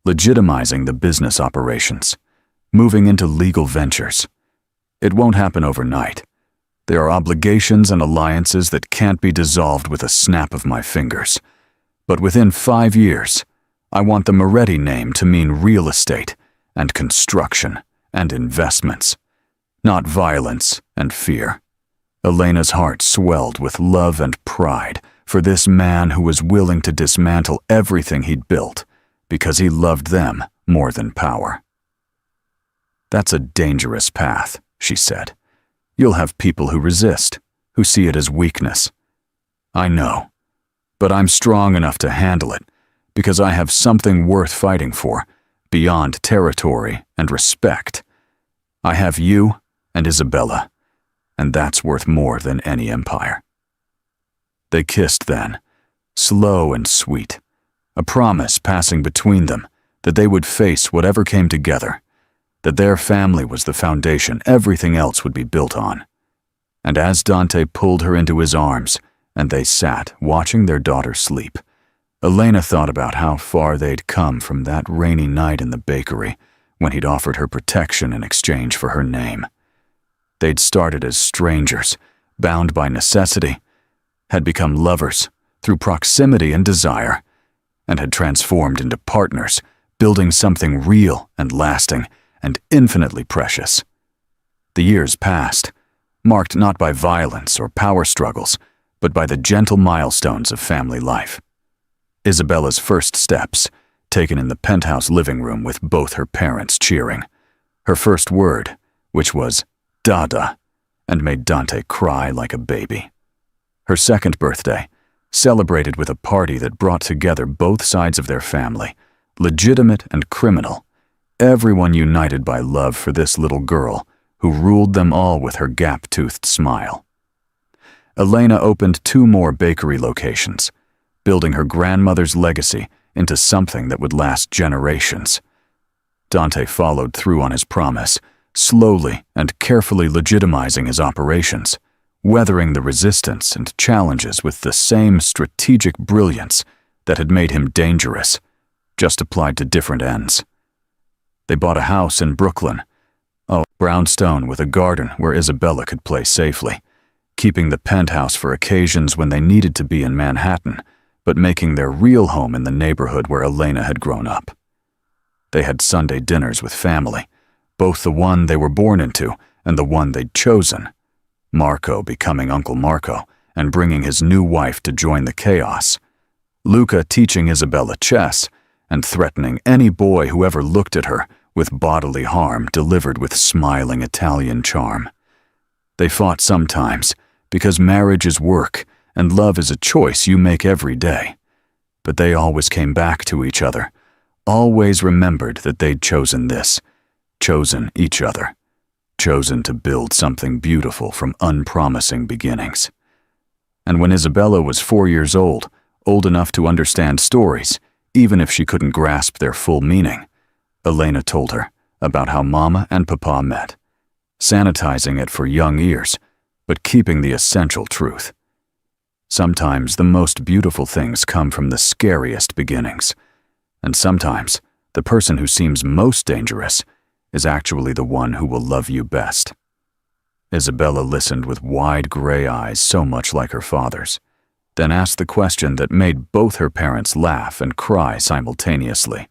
legitimizing the business operations, moving into legal ventures. It won't happen overnight. There are obligations and alliances that can't be dissolved with a snap of my fingers. But within 5 years, I want the Moretti name to mean real estate and construction and investments, not violence and fear." Elena's heart swelled with love and pride for this man who was willing to dismantle everything he'd built because he loved them more than power. "That's a dangerous path," she said. "You'll have people who resist, who see it as weakness. I know, but I'm strong enough to handle it because I have something worth fighting for, beyond territory and respect. I have you and Isabella, and that's worth more than any empire." They kissed then, slow and sweet, a promise passing between them that they would face whatever came together, that their family was the foundation everything else would be built on. And as Dante pulled her into his arms and they sat watching their daughter sleep, Elena thought about how far they'd come from that rainy night in the bakery when he'd offered her protection in exchange for her name. They'd started as strangers, bound by necessity, had become lovers through proximity and desire, and had transformed into partners, building something real and lasting and infinitely precious. The years passed, marked not by violence or power struggles, but by the gentle milestones of family life. Isabella's first steps, taken in the penthouse living room with both her parents cheering. Her first word, which was "Dada," and made Dante cry like a baby. Her second birthday, celebrated with a party that brought together both sides of their family, legitimate and criminal, everyone united by love for this little girl who ruled them all with her gap-toothed smile. Elena opened 2 more bakery locations, building her grandmother's legacy into something that would last generations. Dante followed through on his promise, slowly and carefully legitimizing his operations, weathering the resistance and challenges with the same strategic brilliance that had made him dangerous, just applied to different ends. They bought a house in Brooklyn, a brownstone with a garden where Isabella could play safely, keeping the penthouse for occasions when they needed to be in Manhattan, but making their real home in the neighborhood where Elena had grown up. They had Sunday dinners with family, both the one they were born into and the one they'd chosen, Marco becoming Uncle Marco and bringing his new wife to join the chaos, Luca teaching Isabella chess and threatening any boy who ever looked at her with bodily harm delivered with smiling Italian charm. They fought sometimes because marriage is work and love is a choice you make every day. But they always came back to each other, always remembered that they'd chosen this, chosen each other, chosen to build something beautiful from unpromising beginnings. And when Isabella was 4 years old enough to understand stories, even if she couldn't grasp their full meaning, Elena told her about how Mama and Papa met, sanitizing it for young ears, but keeping the essential truth. Sometimes the most beautiful things come from the scariest beginnings, and sometimes the person who seems most dangerous is actually the one who will love you best. Isabella listened with wide gray eyes so much like her father's, then asked the question that made both her parents laugh and cry simultaneously.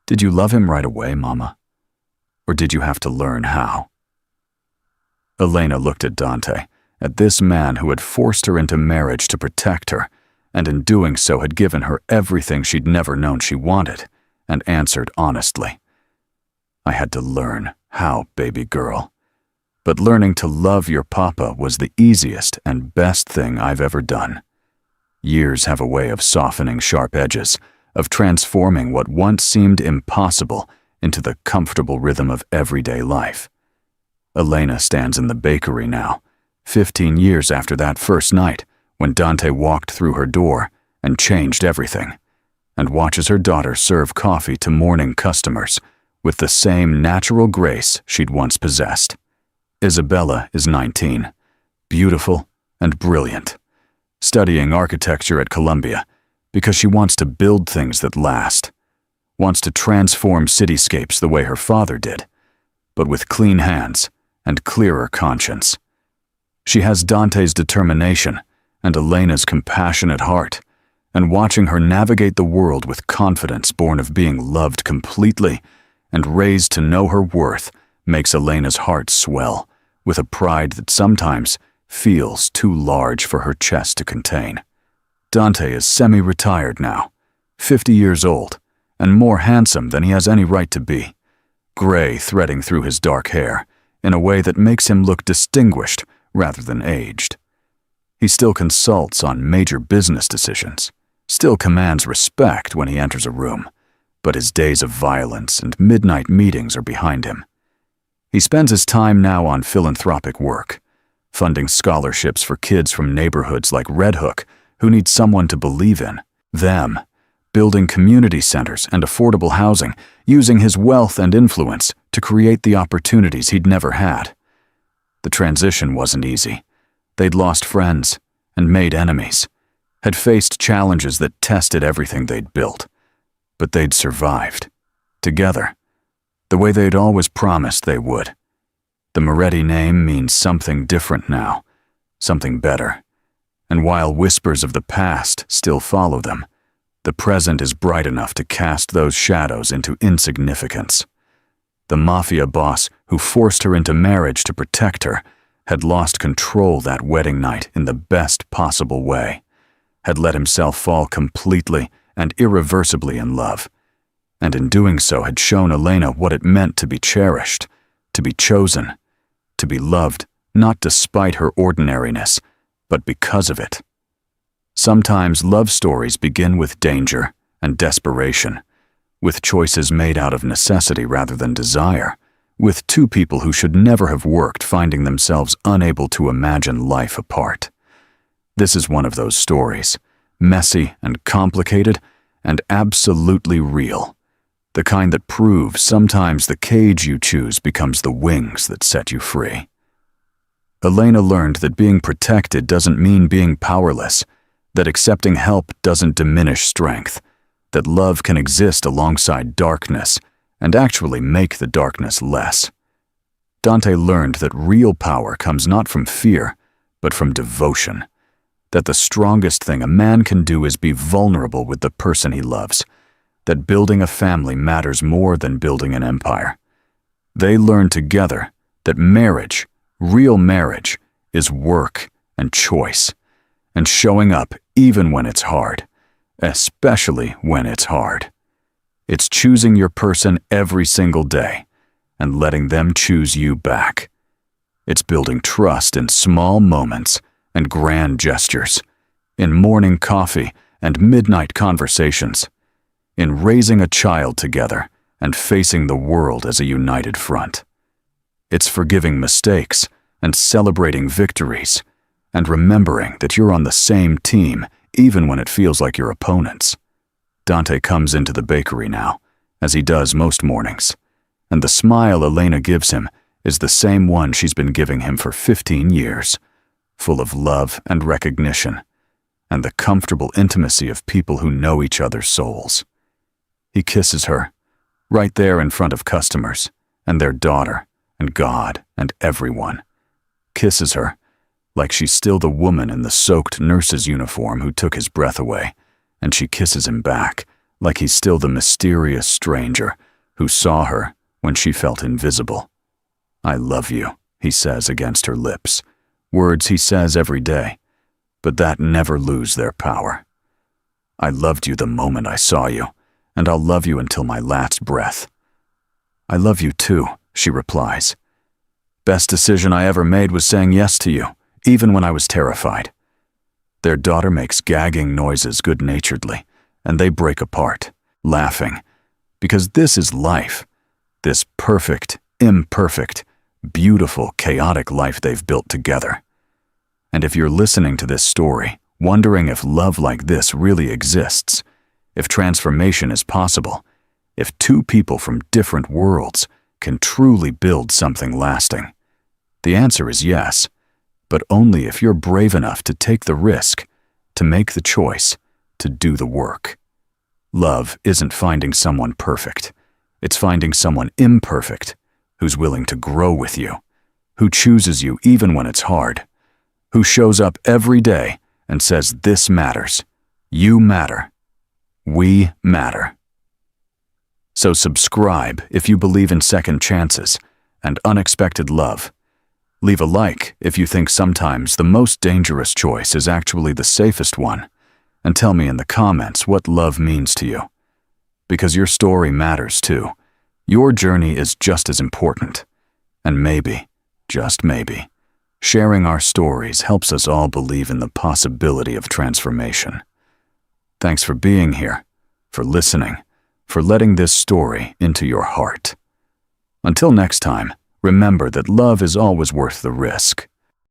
"Did you love him right away, Mama? Or did you have to learn how?" Elena looked at Dante, at this man who had forced her into marriage to protect her, and in doing so had given her everything she'd never known she wanted, and answered honestly, "I had to learn how, baby girl. But learning to love your papa was the easiest and best thing I've ever done. Years have a way of softening sharp edges, of transforming what once seemed impossible into the comfortable rhythm of everyday life. Elena stands in the bakery now, 15 years after that first night when Dante walked through her door and changed everything, and watches her daughter serve coffee to mourning customers with the same natural grace she'd once possessed. Isabella is 19, beautiful and brilliant, studying architecture at Columbia because she wants to build things that last, wants to transform cityscapes the way her father did, but with clean hands and clearer conscience. She has Dante's determination and Elena's compassionate heart, and watching her navigate the world with confidence born of being loved completely and raised to know her worth makes Elena's heart swell with a pride that sometimes feels too large for her chest to contain. Dante is semi-retired now, 50 years old, and more handsome than he has any right to be, gray threading through his dark hair in a way that makes him look distinguished rather than aged. He still consults on major business decisions, still commands respect when he enters a room, but his days of violence and midnight meetings are behind him. He spends his time now on philanthropic work, funding scholarships for kids from neighborhoods like Red Hook who need someone to believe in them, building community centers and affordable housing, using his wealth and influence to create the opportunities he'd never had. The transition wasn't easy. They'd lost friends and made enemies, had faced challenges that tested everything they'd built, but they'd survived, together, the way they'd always promised they would. The Moretti name means something different now, something better, and while whispers of the past still follow them, the present is bright enough to cast those shadows into insignificance. The Mafia boss who forced her into marriage to protect her had lost control that wedding night in the best possible way, had let himself fall completely and irreversibly in love, and in doing so had shown Elena what it meant to be cherished, to be chosen, to be loved not despite her ordinariness, but because of it. Sometimes love stories begin with danger and desperation, with choices made out of necessity rather than desire, with two people who should never have worked finding themselves unable to imagine life apart. This is one of those stories, messy and complicated and absolutely real, the kind that proves sometimes the cage you choose becomes the wings that set you free. Elena learned that being protected doesn't mean being powerless, that accepting help doesn't diminish strength, that love can exist alongside darkness and actually make the darkness less. Dante learned that real power comes not from fear, but from devotion, that the strongest thing a man can do is be vulnerable with the person he loves, that building a family matters more than building an empire. They learned together that marriage, real marriage, is work and choice, and showing up even when it's hard, especially when it's hard. It's choosing your person every single day and letting them choose you back. It's building trust in small moments and grand gestures, in morning coffee and midnight conversations, in raising a child together and facing the world as a united front. It's forgiving mistakes and celebrating victories, and remembering that you're on the same team even when it feels like your opponents. Dante comes into the bakery now, as he does most mornings, and the smile Elena gives him is the same one she's been giving him for 15 years, full of love and recognition, and the comfortable intimacy of people who know each other's souls. He kisses her, right there in front of customers, and their daughter, and God, and everyone. Kisses her, like she's still the woman in the soaked nurse's uniform who took his breath away, and she kisses him back, like he's still the mysterious stranger who saw her when she felt invisible. "I love you," he says against her lips, words he says every day, but that never lose their power. "I loved you the moment I saw you, and I'll love you until my last breath." "I love you too," she replies. "Best decision I ever made was saying yes to you, even when I was terrified." Their daughter makes gagging noises good-naturedly, and they break apart, laughing, because this is life, this perfect, imperfect, beautiful, chaotic life they've built together. And if you're listening to this story, wondering if love like this really exists, if transformation is possible, if two people from different worlds can truly build something lasting, the answer is yes, but only if you're brave enough to take the risk, to make the choice, to do the work. Love isn't finding someone perfect. It's finding someone imperfect, who's willing to grow with you, who chooses you even when it's hard, who shows up every day and says, "This matters. You matter. We matter." So subscribe if you believe in second chances and unexpected love. Leave a like if you think sometimes the most dangerous choice is actually the safest one, and tell me in the comments what love means to you. Because your story matters too. Your journey is just as important. And maybe, just maybe, sharing our stories helps us all believe in the possibility of transformation. Thanks for being here, for listening, for letting this story into your heart. Until next time, remember that love is always worth the risk.